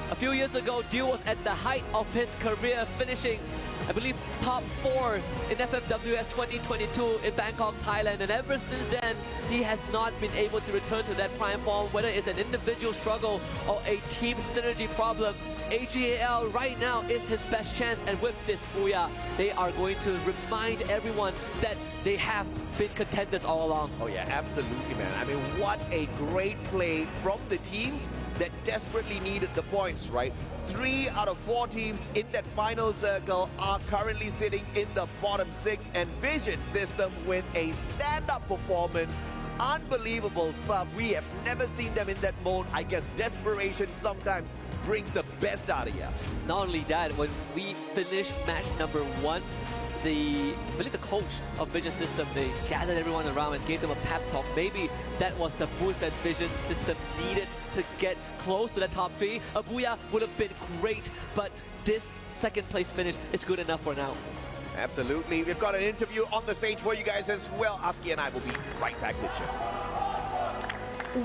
A few years ago, Dew was at the height of his career, finishing, I believe, top 4 in FFWS 2022 in Bangkok, Thailand. And ever since then, he has not been able to return to that prime form, whether it's an individual struggle or a team synergy problem. AGAL right now is his best chance, and with this booyah, they are going to remind everyone that they have been contenders all along. Oh yeah, absolutely, man. I mean, what a great play from the teams that desperately needed the points, right? 3 out of 4 teams in that final circle are currently sitting in the bottom 6, and Vision System with a stand-up performance. Unbelievable stuff. We have never seen them in that mode. I guess desperation sometimes brings the best out of you. Not only that, when we finished match number 1, I believe the coach of Vision System, they gathered everyone around and gave them a pep talk. Maybe that was the boost that Vision System needed to get close to the top 3. A booyah would have been great, but this second place finish is good enough for now. Absolutely. We've got an interview on the stage for you guys as well. Aski and I will be right back with you.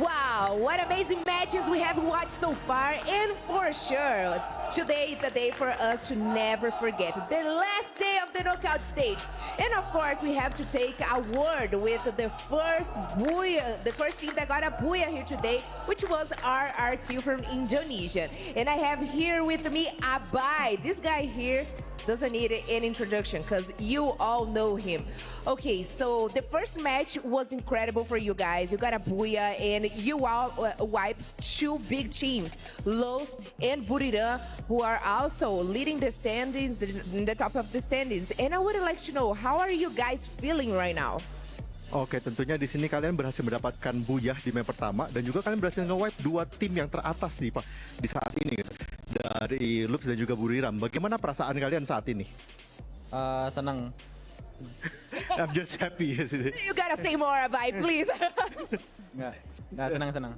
Wow, what amazing matches we have watched so far, and for sure, today is a day for us to never forget. The last day of the knockout stage. And of course, we have to take a word with the first booyah, the first team that got a booyah here today, which was RRQ from Indonesia. And I have here with me Abai. This guy here doesn't need an introduction because you all know him. Okay, so the first match was incredible for you guys. You got a booyah and you all wiped 2 big teams, Los and Buriram, who are also leading the standings, in the top of the standings. And I would like to know, how are you guys feeling right now? Oke, tentunya di sini kalian berhasil mendapatkan booyah di map pertama dan juga kalian berhasil nge-wipe 2 tim yang teratas nih Pak di saat ini gitu. Dari Loops dan juga Buriram. Bagaimana perasaan kalian saat ini? Senang. I'm just happy. You gotta say more, Abai, please. Nggak senang.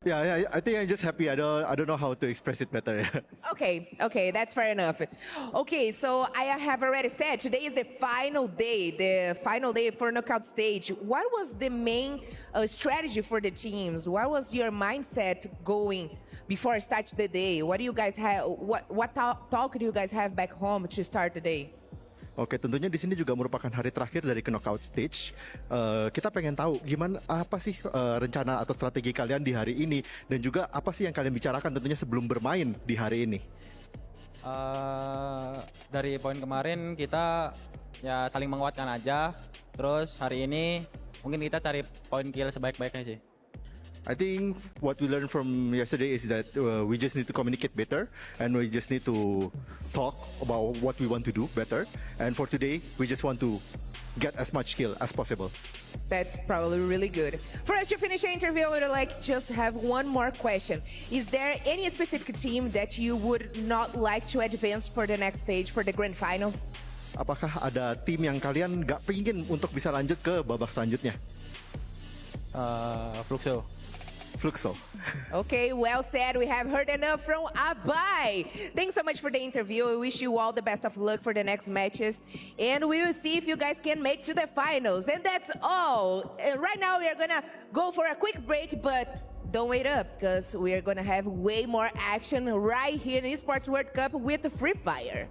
Yeah, I think I'm just happy. I don't know how to express it better. Okay, that's fair enough. Okay, so I have already said today is the final day for knockout stage. What was the main strategy for the teams? What was your mindset going before I start the day? What do you guys have? What talk do you guys have back home to start the day? Oke, tentunya di sini juga merupakan hari terakhir dari knockout stage. Kita pengen tahu gimana apa sih rencana atau strategi kalian di hari ini dan juga apa sih yang kalian bicarakan tentunya sebelum bermain di hari ini. Dari poin kemarin kita ya saling menguatkan aja. Terus hari ini mungkin kita cari poin kill sebaik-baiknya sih. I think what we learned from yesterday is that we just need to communicate better and we just need to talk about what we want to do better. And for today, we just want to get as much kill as possible. That's probably really good. For us to finish the interview, I would like just have one more question. Is there any specific team that you would not like to advance for the next stage, for the grand finals? Apakah ada tim yang kalian nggak pingin untuk bisa lanjut ke babak selanjutnya? Fluxo. Okay, well said. We have heard enough from Abai. Thanks so much for the interview. I wish you all the best of luck for the next matches. And we will see if you guys can make to the finals. And that's all. Right now, we are going to go for a quick break, but don't wait up because we are going to have way more action right here in Esports World Cup with Free Fire.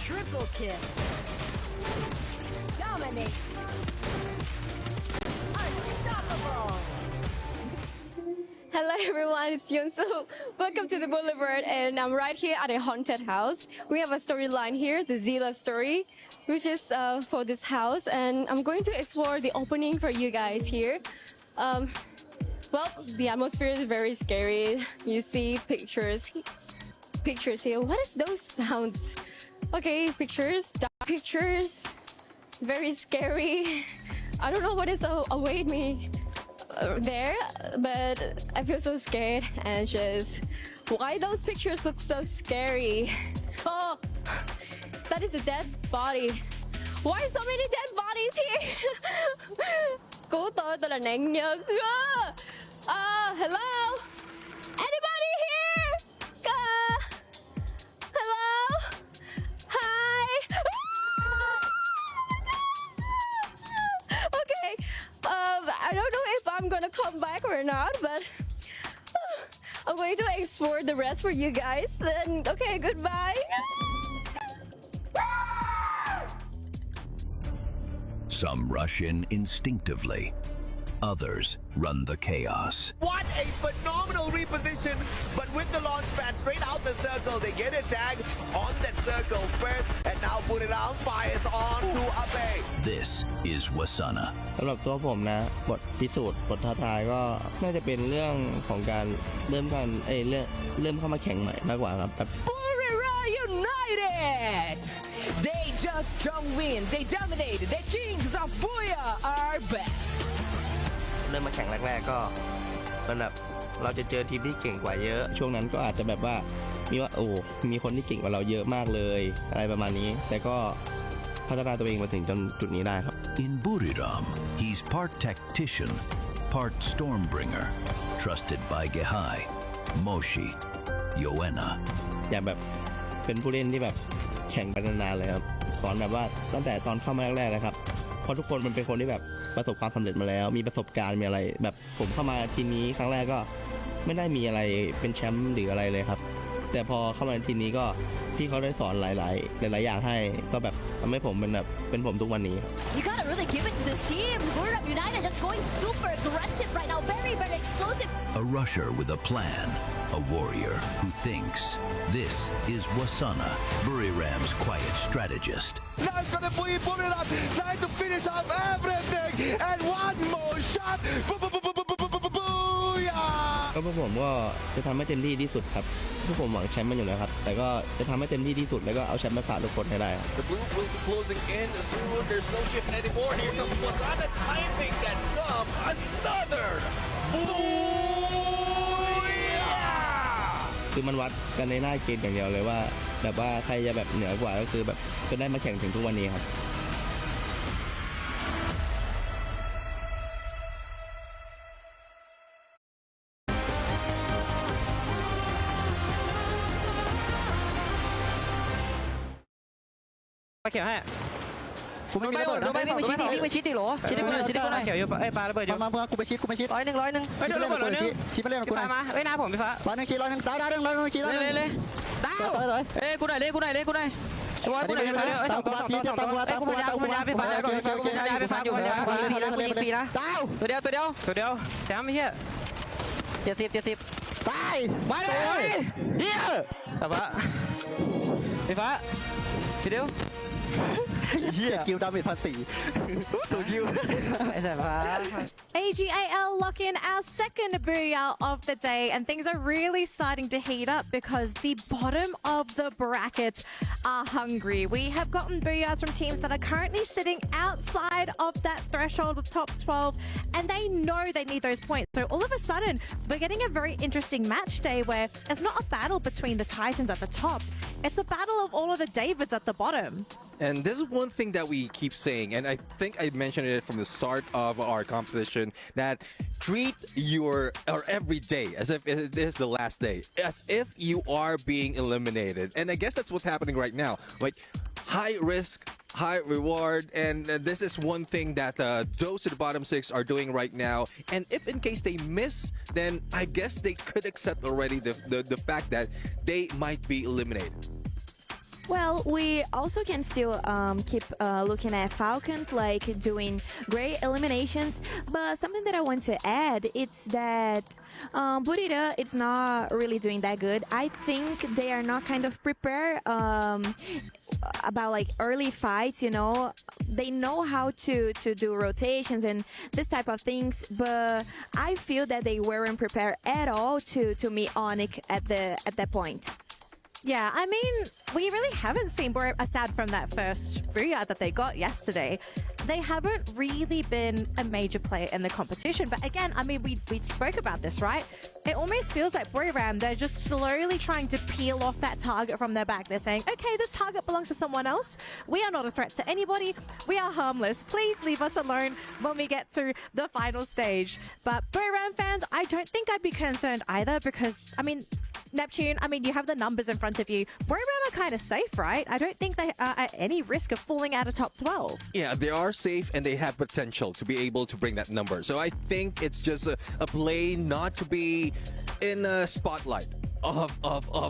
Triple kill. Dominate. Unstoppable. Hello everyone, it's Yunsu. Welcome to the Boulevard, and I'm right here at a haunted house. We have a storyline here, the Zila story, which is for this house, and I'm going to explore the opening for you guys here. Well, the atmosphere is very scary. You see pictures here. What is those sounds? Okay, pictures, dark pictures, very scary. I don't know what is await me there, but I feel so scared and anxious. Why those pictures look so scary? Oh, that is a dead body. Why so many dead bodies here? Cứu tôi là nạn nhân. Hello? Anybody here? Hello? Hi? Okay. I don't know if I'm gonna come back or not, but I'm going to explore the rest for you guys. Then, okay, goodbye. Some rush in instinctively. Others run the chaos. What a phenomenal reposition, but with the launch pad straight out the circle, they get a tag on that circle first, and now put it out, fires on to Abe. This is Wasana. สำหรับตัวผมนะบทพิสูจน์บทท้าทายก็น่าจะเป็นเรื่องของการเริ่มเข้ามาแข่งใหม่มากกว่าครับแบบ Burira United! They just don't win, they dominate. The kings of Booyah are back. เริ่มมาแข่งแรกๆก็มันแบบเราจะเจอทีมที่เก่งกว่าเยอะช่วงนั้นก็อาจจะแบบว่ามีคนที่เก่งกว่าเราเยอะมากเลยอะไรประมาณนี้แต่ก็พัฒนาตัวเองมาถึงจนจุดนี้ได้ครับ In Buriram, he's part tactician, part stormbringer, trusted by Gehai, Moshi, Yoena. อยากแบบเป็นผู้เล่นที่แบบแข่งไปนานๆเลยครับสอนแบบว่าตั้งแต่ตอนเข้ามาแรกๆเลยครับเพราะทุกคนมันเป็นคนที่แบบประสบความสำเร็จมาแล้วมีประสบการณ์มีอะไรแบบผมเข้ามาทีนี้ครั้งแรกก็ไม่ได้มีอะไรเป็นแชมป์หรืออะไรเลยครับแต่พอเข้ามาทีนี้ก็พี่เขาได้สอนหลายอย่างให้ก็แบบทำให้ผมเป็นผมทุกวันนี้ You gotta really give it to this team. Buriram United just going super aggressive right now, very very explosive. A rusher with a plan, a warrior who thinks. This is Wasana, Buriram's quiet strategist. Now it's gonna be Buriram trying to finish off everything, and one more shot. Booyah! ก็พวกผมก็จะทำให้เต็มที่ที่สุดครับพวกผมหวังแชมป์มันอยู่แล้วครับแต่ก็จะทำให้เต็มที่ที่สุดแล้วก็เอาแชมป์มาฝากทุกคนให้ได้ครับ The blue will be closing in soon. There's no shift anymore. Here comes Wasana timing that come. Another Booyah! คือมันวัดกันในหน้าเกมอย่างเดียวเลยว่าแบบว่าใครจะแบบเหนือกว่าก็คือแบบจะได้มาแข่งถึงทุกวันนี้ครับ เขียวให้ กูไม่มีระเบิด โดนไปวิ่งไปชิดดิโหลชิดดิกูหน่อยชิดดิกูหน่อยเขียวอยู่ปาระเบิดอยู่ มากูไปชิด100เดี๋ยวระเบิด100ชิดมาเล่นกับกู พี่ฟ้ามาเว้ยหน้าผมพี่ฟ้า100ชิด100ดาวชิดเลยดาวกูหน่อยกูหน่อยกูหน่อยกูหน่อยตามกูพี่ฟ้าอยู่ยิงฟรีนะดาวตัวเดียวแชมป์ไม่เหี้ย70ตายมาเลยเหี้ยแต่ว่าพี่ฟ้าทีเดียวเฮียกิลดาเมจ1,400สูงคิว AGAL lock in our second booyah of the day, and things are really starting to heat up because the bottom of the bracket are hungry. We have gotten booyahs from teams that are currently sitting outside of that threshold of top 12, and they know they need those points. So all of a sudden, we're getting a very interesting match day where it's not a battle between the Titans at the top, it's a battle of all of the Davids at the bottom. And this is one thing that we keep saying, and I think I mentioned it from the start of our competition, that treat your every day as if it is the last day, as if you are being eliminated. And I guess that's what's happening right now. Like, high risk, high reward, and this is one thing that those at the bottom 6 are doing right now. And if in case they miss, then I guess they could accept already the fact that they might be eliminated. Well, we also can still keep looking at Falcons, like doing great eliminations. But something that I want to add, it's that Burita, it's not really doing that good. I think they are not kind of prepared about like early fights, you know. They know how to do rotations and this type of things, but I feel that they weren't prepared at all to meet Onyx at that point. Yeah, I mean, we really haven't seen, aside from that first booyah that they got yesterday, they haven't really been a major player in the competition. But again, I mean, we spoke about this, right? It almost feels like Buriram, they're just slowly trying to peel off that target from their back. They're saying, okay, this target belongs to someone else. We are not a threat to anybody. We are harmless. Please leave us alone when we get to the final stage. But Buriram fans, I don't think I'd be concerned either because, I mean, Neptune, I mean, you have the numbers in front of you. Buriram are kind of safe, right? I don't think they are at any risk of falling out of top 12. Yeah, they are safe and they have potential to be able to bring that number. So I think it's just a play not to be in a spotlight of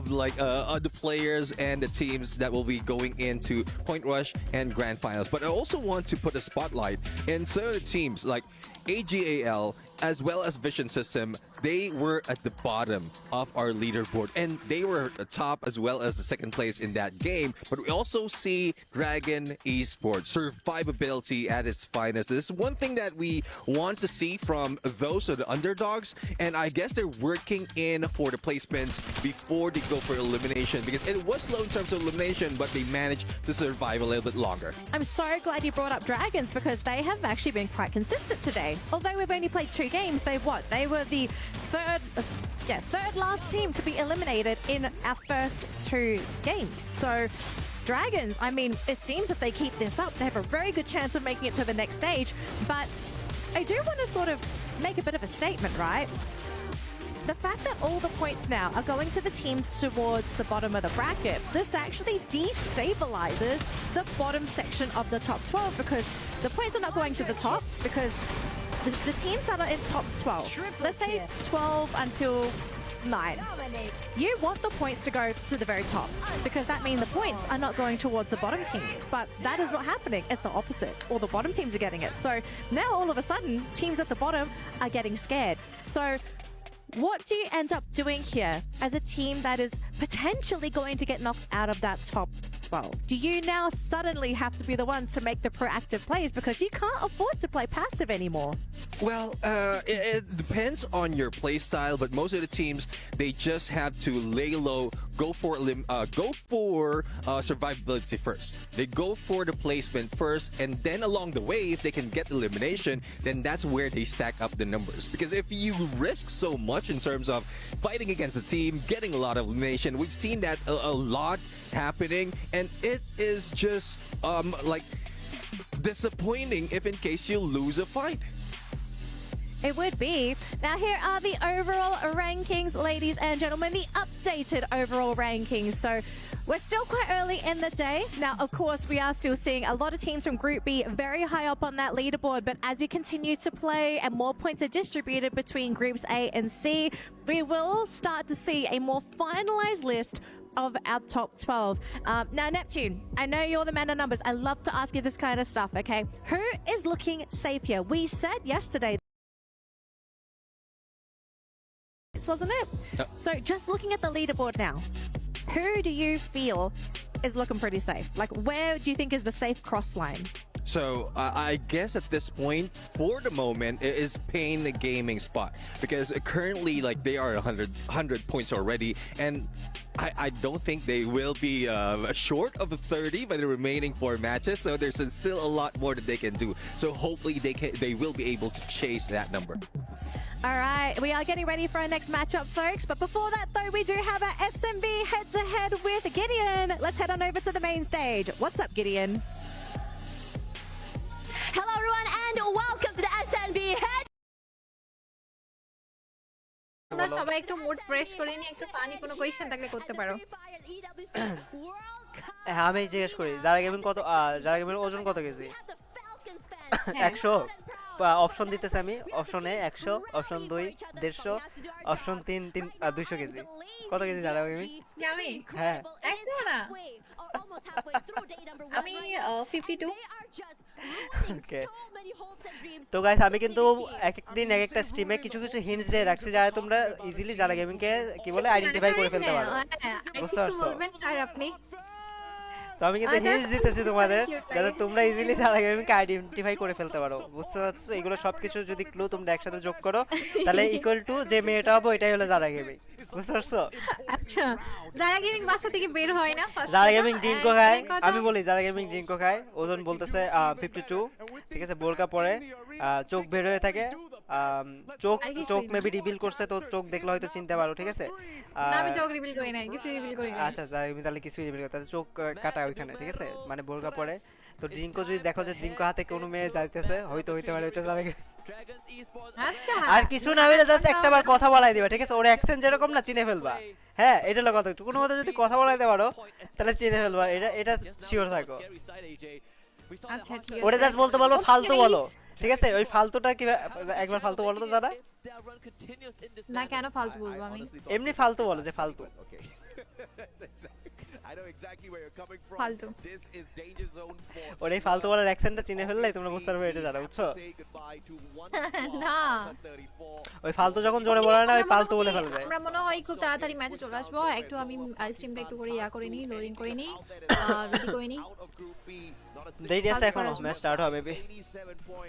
like the players and the teams that will be going into Point Rush and Grand Finals. But I also want to put a spotlight in some of the teams like AGAL as well as Vision System. They were at the bottom of our leaderboard and they were at the top as well as the second place in that game. But we also see Dragon Esports survivability at its finest. This is one thing that we want to see from those are the underdogs, and I guess they're working in for the placements before they go for elimination because it was slow in terms of elimination, but they managed to survive a little bit longer. I'm so glad you brought up Dragons because they have actually been quite consistent today. Although we've only played 2 games, they were the third last team to be eliminated in our first 2 games. So Dragons, I mean, it seems if they keep this up, they have a very good chance of making it to the next stage. But I do want to sort of make a bit of a statement, right? The fact that all the points now are going to the team towards the bottom of the bracket, this actually destabilizes the bottom section of the top 12 because the points are not going to the top because the teams that are in top 12, let's say 12 until 9, you want the points to go to the very top because that means the points are not going towards the bottom teams, but that is not happening. It's the opposite. All the bottom teams are getting it. So now all of a sudden, teams at the bottom are getting scared. So what do you end up doing here as a team that is potentially going to get knocked out of that top 12? Do you now suddenly have to be the ones to make the proactive plays because you can't afford to play passive anymore? Well, it depends on your play style, but most of the teams, they just have to lay low, go for survivability first. They go for the placement first, and then along the way, if they can get elimination, then that's where they stack up the numbers. Because if you risk so much in terms of fighting against a team, getting a lot of elimination, we've seen that a lot happening, and it is just like disappointing if in case you lose a fight. It would be. Now here are the overall rankings, ladies and gentlemen, the updated overall rankings. So We're still quite early in the day. Now, of course, we are still seeing a lot of teams from Group B very high up on that leaderboard. But as we continue to play and more points are distributed between Groups A and C, we will start to see a more finalized list of our top 12. Now, Neptune, I know you're the man of numbers. I love to ask you this kind of stuff, okay? Who is looking safe here? We said yesterday, wasn't it? Yep. So just looking at the leaderboard now, who do you feel is looking pretty safe? Like, where do you think is the safe cross line? So I guess at this point, for the moment, it is Pain Gaming spot, because currently, like, they are 100 points already, and I don't think they will be short of 30 by the remaining 4 matches. So there's still a lot more that they can do. So hopefully they will be able to chase that number. All right, we are getting ready for our next matchup, folks. But before that, though, we do have our SMB head-to-head with Gideon. Let's head on over to the main stage. What's up, Gideon? Hello everyone and welcome to the SNB Head. আমরা সবাই একটু mood fresh করে নিয়ে একটু পানি কোনো question থাকলে করতে পারো। হ্যাঁ আমি জিজ্ঞেস করি যারা গেমের ওজন কত কেজি? 100 অপশন দিতেছে আমি। Option A 100, option 2 150, option 3 200 KG. কত কেজি যারা গেমিং? আমি হ্যাঁ একদম না, আমি 52। ওকে তো গাইস আমি কিন্তু এক এক দিন এক একটা স্ট্রিমে কিছু কিছু হিন্টস দিয়ে রাখছি যারা তোমরা ইজিলি যারা গেমিং কে কি বলে আইডেন্টিফাই করে ফেলতে পারো। বুঝতে পারছো? বলবেন স্যার আপনি? তো আমি কিন্তু হিন্টস দিতেছি তোমাদের যাতে তোমরা ইজিলি যারা গেমিং কে আইডেন্টিফাই করে ফেলতে পারো। বুঝতে পারছো? এগুলো সবকিছু যদি ক্লু তোমরা একসাথে যোগ করো তাহলে ইকুয়াল টু যে মেয়েটা হবে ওইটাই হলো যারা গেমিং। বুঝতে পারছো? আচ্ছা যারা গেমিং বাসা থেকে বের হয় না ফার্স্ট যারা গেমিং ড্রিঙ্কও খায়, আমি বলি যারা গেমিং ড্রিঙ্কও খায়, ওজন বলতেছে 52, ঠিক আছে? বোরকা পরে, চোখ বের হয়ে থাকে, চোখ মেবি রিভিল করছে, তো চোখ দেখলে হয়তো চিনতে পারো, ঠিক আছে? না আমি চোখ রিভিল করি নাই, কিছু রিভিল করি নাই। আচ্ছা তাহলে কিছু রিভিল করতে চোখ কাটা ওইখানে, ঠিক আছে? মানে বোরকা পরে, তো ড্রিঙ্কও যদি দেখো যে ড্রিঙ্কও হাতে কোনো মেয়ে যাইতেছে হইতে পারে ওইটা যাবে। আচ্ছা আর কিছু না হলে জাস্ট একটাবার কথা বলাই দিবা, ঠিক আছে? ওর অ্যাকসেন্ট যেরকম না চিনে ফেলবা। হ্যাঁ এটা হলো কথা, কোনো মতে যদি কথা বলাইতে পারো তাহলে চিনে ফেলবা, এটা শিওর থাকো। আচ্ছা ঠিক আছে, ওরে জাস্ট বলতে বলো ফালতু বলো, ঠিক আছে? ওই ফালতুটা কি একবার ফালতু বলো তো দাদা। না কেন ফালতু বলবো আমি? এমনি ফালতু বলো যে ফালতু। I know exactly where you're coming from. ফালতু। This is danger zone 4. ওরে ফালতু বলার অ্যাকসেন্টটা চিনে ফেললে তোমরা বুঝতে পারবে এটা জানা, বুঝছো? না ওই ফালতু যখন জোরে বলে না ওই ফালতু বলে ফেলবে। আমরা মনে হয় খুব তাড়াতাড়ি ম্যাচে চলে আসবো। একটু আমি স্ট্রিমটা একটু করে করে নিই, লোডিং করে নিই, রেডি করে নিই। দেরি আছে এখনো, ম্যাচ স্টার্ট হবে মেবি,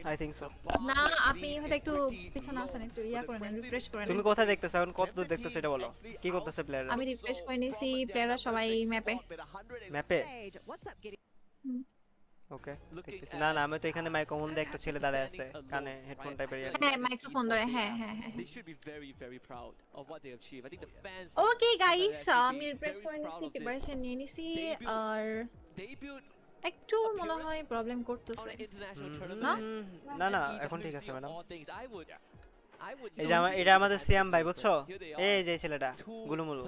আই থিংক সো। না আপনি হয়তো একটু পিছনে আসেন, একটু করে নেন, রিফ্রেশ করে নেন। তুমি কোথায় দেখতেছো এখন, কত দূর দেখতেছো সেটা বলো। কি করতেছে প্লেয়াররা? আমি রিফ্রেশ করে নিছি, প্লেয়াররা সবাই ম্যাপে। ওকে দেখতেছি। না আমি তো এখানে মাইক্রোফোন দিয়ে একটা ছেলে দাঁড়ায় আছে, কানে হেডফোন টাইপের। হ্যাঁ মাইক্রোফোন ধরে, হ্যাঁ। They should be very very proud of what they achieve. I think the fans okay guys আমি রিফ্রেশ করে নিছি, প্রিপারেশন নিয়ে নিছি, আর একটু মনে হয় প্রবলেম করতেছে। না এখন ঠিক আছে ম্যাডাম। এই যে এটা আমাদের সিয়াম ভাই, বুঝছো? এই যে ছেলেটা গুলুমুলু।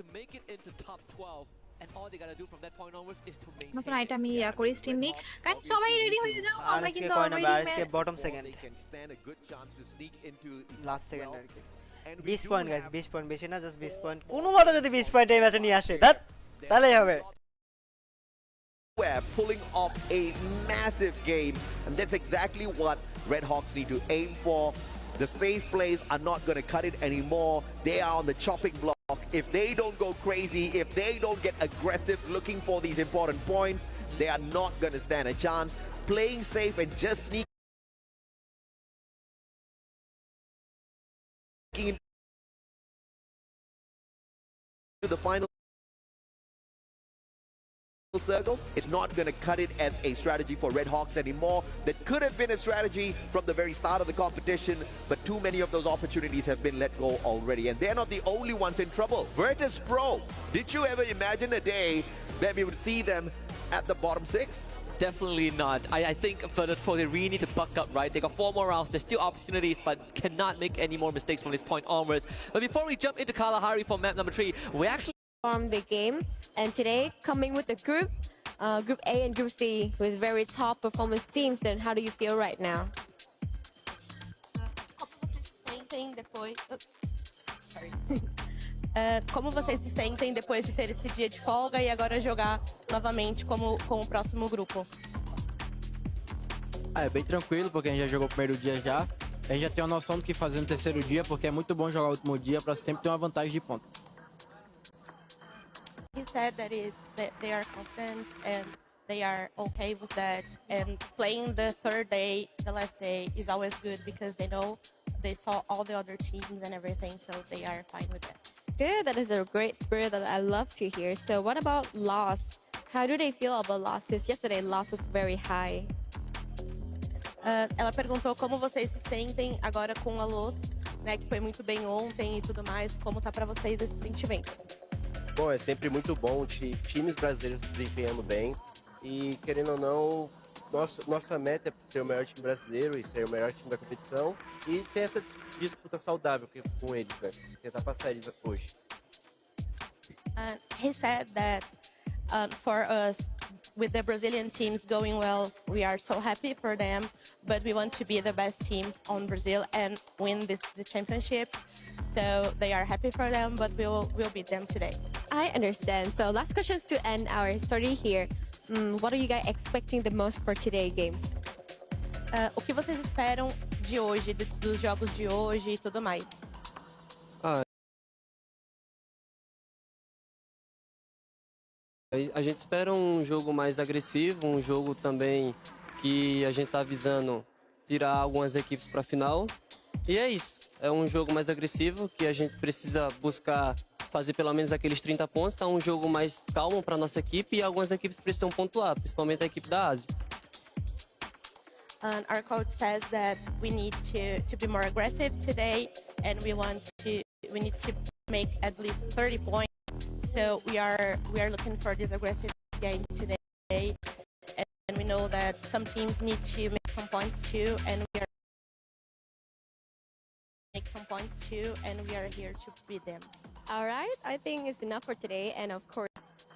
To make it into top 12 and all they got to do from that point onwards is to maintain. নতুন আইটা আমি করি স্ট্রিম নি, গাইস সবাই রেডি হয়ে যাও, আমরা কিন্তু অলরেডি আজকে বটম সেকেন্ড, লাস্ট সেকেন্ড আর কি। 20 পয়েন্ট গাইস, 20 পয়েন্ট, বেশি না, জাস্ট 20 পয়েন্ট। কোনো মতে যদি 20 পয়েন্ট এই ম্যাচে নিয়ে আসে তাহলেই হবে। We're pulling off a massive game, and that's exactly what Red Hawks need to aim for. The safe plays are not going to cut it anymore. They are on the chopping block. If they don't go crazy, if they don't get aggressive looking for these important points, they are not going to stand a chance. Playing safe and just sneaking into the final circle is not going to cut it as a strategy for Red Hawks anymore. That could have been a strategy from the very start of the competition, but too many of those opportunities have been let go already, and they're not the only ones in trouble. Virtus Pro, did you ever imagine a day that we would see them at the bottom 6? Definitely not. I think for this pro, they really need to buck up, right? They got 4 more rounds. There's still opportunities, but cannot make any more mistakes from this point onwards. But before we jump into Kalahari for map number 3, we actually From the game, and today coming with the group A and Group C with very top performance teams. Then how do you feel right now? Como vocês se sentem depois de ter esse dia de folga e agora jogar novamente com o próximo grupo? É bem tranquilo, porque a gente já jogou o primeiro dia já. A gente já tem uma noção do que fazer no terceiro dia, porque é muito bom jogar o último dia para sempre ter uma vantagem de pontos. He said that they are confident and they are okay with that, and playing the third day, the last day, is always good because they know they saw all the other teams and everything, so they are fine with that. Good, that is a great spirit that I love to hear. So what about loss? How do they feel about losses? Yesterday loss was very high. Ela perguntou como vocês se sentem agora com a Luz, né, que foi muito bem ontem e tudo mais, como tá para vocês esse sentimento? Bom, é sempre muito bom times brasileiros desempenhando bem e, querendo ou não, nossa meta é ser o melhor time brasileiro e ser o melhor time da competição e ter essa disputa saudável com eles, né? Tentar passar eles hoje. He said that for us, with the Brazilian teams going well, we are so happy for them, but we want to be the best team on Brazil and win the championship. So they are happy for them, but we'll beat them today. I understand. So last questions to end our story here. What are you guys expecting the most for today's games? O que vocês esperam de hoje, dos jogos de hoje e tudo mais? A gente espera um jogo mais agressivo, um jogo também que a gente está visando tirar algumas equipes para a final. E é isso, é um jogo mais agressivo que a gente precisa buscar fazer pelo menos aqueles 30 pontos. Tá um jogo mais calmo para nossa equipe e algumas equipes precisam pontuar, principalmente a equipe da Ásia. Our coach says that we need to be more aggressive today, and we need to make at least 30 points. So we are looking for this aggressive game today, and we know that some teams need to make some points too, and we are here to beat them. All right, I think it's enough for today, and of course,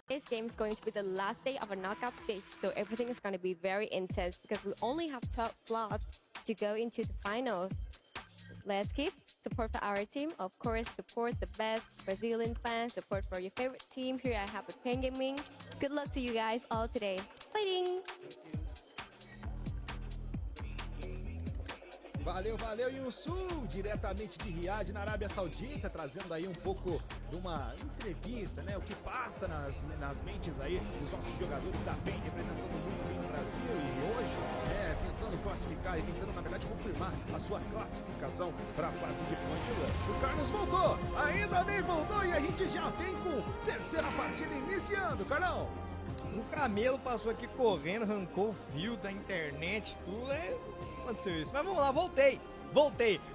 today's game is going to be the last day of a knockout stage, so everything is going to be very intense because we only have 12 slots to go into the finals. Let's keep support for our team. Of course, support the best Brazilian fans, support for your favorite team. Here I have with Pain Gaming. Good luck to you guys all today. Fighting! Valeu, valeu, Yunsu, diretamente de Riad, na Arábia Saudita, trazendo aí um pouco de uma entrevista, né? O que passa nas mentes aí dos nossos jogadores da PEN, representando muito bem o Brasil e hoje, tentando classificar e tentando, na verdade, confirmar a sua classificação para a fase de ponte. O Carlos voltou, ainda bem voltou e a gente já vem com terceira partida iniciando, Carlão. Um camelo passou aqui correndo, arrancou o fio da internet, tudo, aconteceu isso. Mas vamos lá, voltei.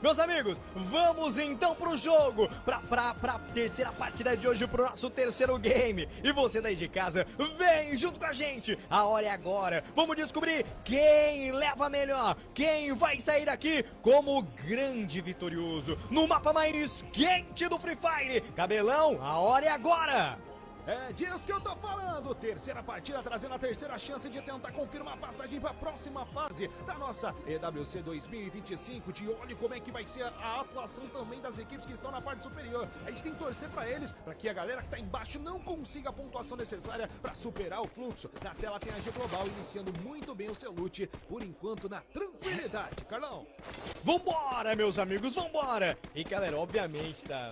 Meus amigos, vamos então pro jogo, pra terceira partida de hoje, pro nosso terceiro game. E você daí de casa, vem junto com a gente. A hora é agora. Vamos descobrir quem leva melhor, quem vai sair daqui como grande vitorioso no mapa mais quente do Free Fire. Cabelão, a hora é agora. É disso que eu tô falando, terceira partida trazendo a terceira chance de tentar confirmar a passagem para a próxima fase da nossa EWC 2025, de olho como é que vai ser a atuação também das equipes que estão na parte superior. A gente tem que torcer para eles, para que a galera que tá embaixo não consiga a pontuação necessária para superar o fluxo. Na tela tem a G Global iniciando muito bem o seu loot, por enquanto na tranquilidade. Carlão! Vambora, meus amigos, vambora! E galera, obviamente, tá,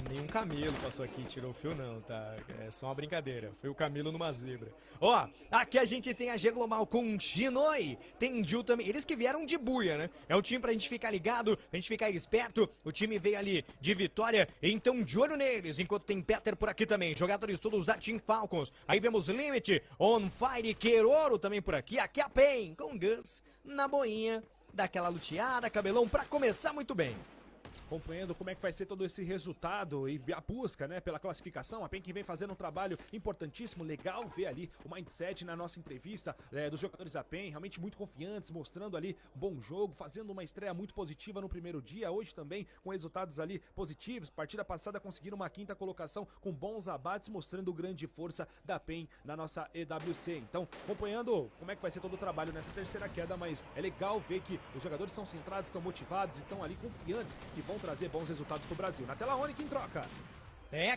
nenhum camelo passou aqui e tirou o fio não, tá? É só uma brincadeira, foi o camelo numa zebra. Ó, aqui a gente tem a G Global com Shinoi, tem Jill também, eles que vieram de buia, né? É um time pra gente ficar ligado, pra gente ficar esperto. O time veio ali de vitória, então de olho neles, enquanto tem Peter por aqui também, jogadores todos da Team Falcons. Aí vemos Limit, On Fire, Queroro também por aqui, aqui a PEN com Gus na boinha, daquela luteada, Cabelão, pra começar muito bem. acompanhando como é que vai ser todo esse resultado e a busca, né, pela classificação. A PEN que vem fazendo um trabalho importantíssimo, legal ver ali o mindset na nossa entrevista dos jogadores da PEN, realmente muito confiantes, mostrando ali um bom jogo, fazendo uma estreia muito positiva no primeiro dia, hoje também com resultados ali positivos. Partida passada conseguiram uma 5ª colocação com bons abates, mostrando grande força da PEN na nossa EWC. Então, acompanhando como é que vai ser todo o trabalho nessa terceira queda, mas é legal ver que os jogadores estão centrados, estão motivados e estão ali confiantes que vão trazer bons resultados pro Brasil. Na tela, Onic em troca.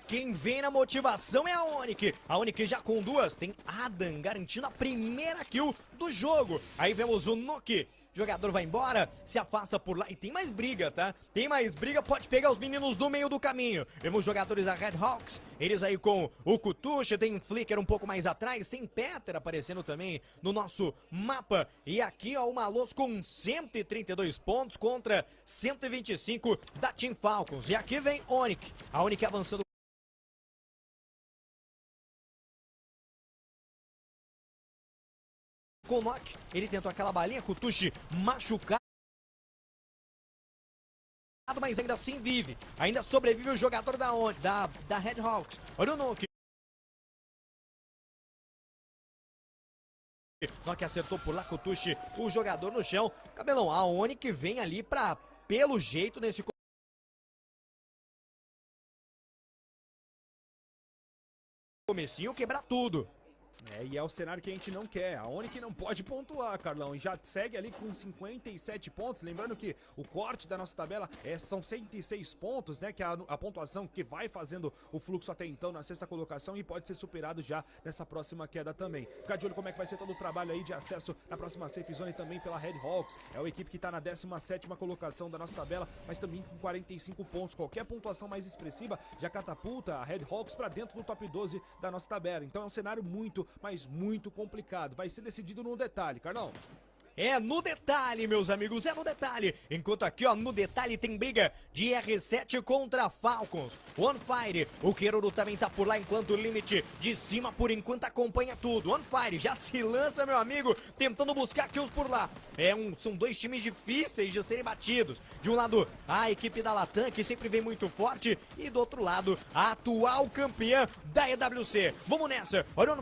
Quem vem na motivação é a Onic. A Onic já com 2, tem Adam garantindo a primeira kill do jogo. Aí vemos o Nuke. O jogador vai embora, se afasta por lá e tem mais briga, tá? Tem mais briga, pode pegar os meninos do meio do caminho. Vemos jogadores da Red Hawks, eles aí com o Kutush, tem Flicker um pouco mais atrás, tem Peter aparecendo também no nosso mapa. E aqui, ó, o Malos com 132 pontos contra 125 da Team Falcons. E aqui vem Onic, a Onic avançando com o Nock, ele tentou aquela balinha, Kutush machucado, mas ainda assim vive, ainda sobrevive o jogador da Red Hawks. Olha o Nock. Nock acertou por lá, Kutush, o jogador no chão. Cabelão, a Onic vem ali pra, pelo jeito, nesse comecinho, quebrar tudo. E é o cenário que a gente não quer. A Onic não pode pontuar, Carlão, e já segue ali com 57 pontos. Lembrando que o corte da nossa tabela são 106 pontos, né? Que é a pontuação que vai fazendo o fluxo até então na 6ª colocação e pode ser superado já nessa próxima queda também. Ficar de olho como é que vai ser todo o trabalho aí de acesso na próxima safe zone também pela Red Hawks. É uma equipe que tá na 17ª colocação da nossa tabela, mas também com 45 pontos. Qualquer pontuação mais expressiva já catapulta a Red Hawks para dentro do top 12 da nossa tabela. Então é um cenário mas muito complicado. Vai ser decidido no detalhe, Carlão. É no detalhe, meus amigos, é no detalhe. Enquanto aqui, ó, no detalhe tem briga de R7 contra Falcons. One Fire, o Queroro também tá por lá, enquanto o Limite de cima, por enquanto, acompanha tudo. One Fire já se lança, meu amigo, tentando buscar kills por lá. São 2 times difíceis de serem batidos. De um lado, a equipe da Latam, que sempre vem muito forte, e do outro lado, a atual campeã da EWC. Vamos nessa, olha o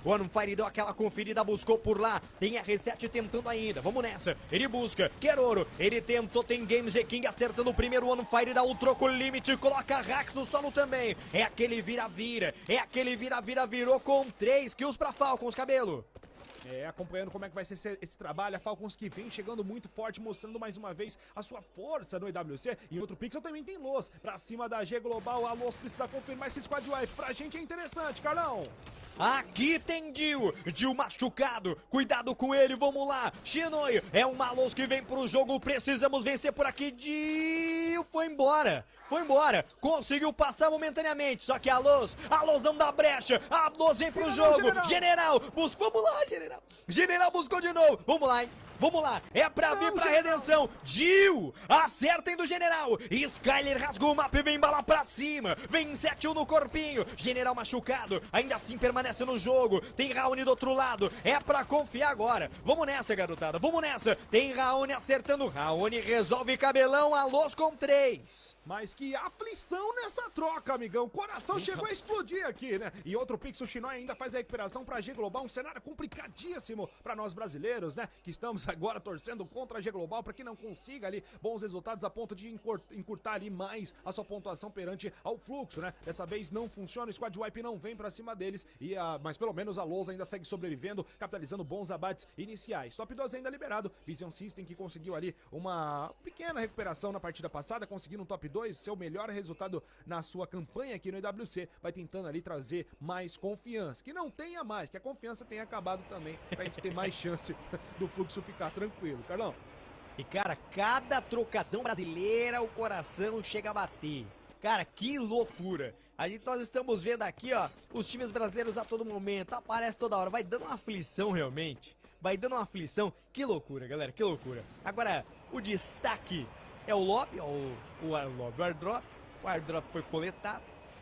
One Fire deu aquela conferida, buscou por lá. Tem R7 tentando ainda, vamos nessa, ele busca, Queroro, ele tentou, tem Games e King acertando o primeiro One Fire, dá o troco limite, coloca Rax no solo também, é aquele vira-vira, virou com 3 kills pra Falcons, Cabelo. Acompanhando como é que vai ser esse trabalho, a Falcons que vem chegando muito forte, mostrando mais uma vez a sua força no EWC. E outro pixel também tem Los, pra cima da G Global, a Los precisa confirmar esse squad wipe, pra gente é interessante, Carlão. Aqui tem Jill machucado, cuidado com ele, vamos lá, Shinoi, é um Malos que vem pro jogo, precisamos vencer por aqui, Jill foi embora, conseguiu passar momentaneamente, só que a Los não dá brecha, a Los vem pro jogo, General, buscou, vamos lá, General buscou de novo, vamos lá, hein. Vamos lá, é pra vir pra redenção. Jill, acertem do General. Skyler rasgou o mapa e vem bala pra cima. Vem 7-1 no corpinho. General machucado, ainda assim permanece no jogo. Tem Raoni do outro lado, é pra confiar agora. Vamos nessa, garotada, vamos nessa. Tem Raoni acertando, Raoni resolve, Cabelão, a Los com 3. Mas que aflição nessa troca, amigão. O coração chegou a explodir aqui, né? E outro pixel, Shinoi ainda faz a recuperação pra G Global. Um cenário complicadíssimo pra nós brasileiros, né? Que estamos agora torcendo contra a G Global para que não consiga ali bons resultados a ponto de encurtar ali mais a sua pontuação perante ao fluxo, né? Dessa vez não funciona, o squad wipe não vem pra cima deles, mas pelo menos a Lousa ainda segue sobrevivendo, capitalizando bons abates iniciais. Top 12 ainda liberado, Vision System que conseguiu ali uma pequena recuperação na partida passada, conseguindo um top 2, seu melhor resultado na sua campanha aqui no EWC, vai tentando ali trazer mais confiança, que não tenha mais, que a confiança tenha acabado também, pra gente ter mais chance do fluxo ficar tranquilo, Carlão. E cara, cada trocação brasileira o coração chega a bater. Cara, que loucura. Nós estamos vendo aqui, ó, os times brasileiros a todo momento, aparece toda hora, vai dando uma aflição realmente. Vai dando uma aflição, que loucura, galera, que loucura. Agora, o destaque é o lobby, ó, o airdrop foi coletado.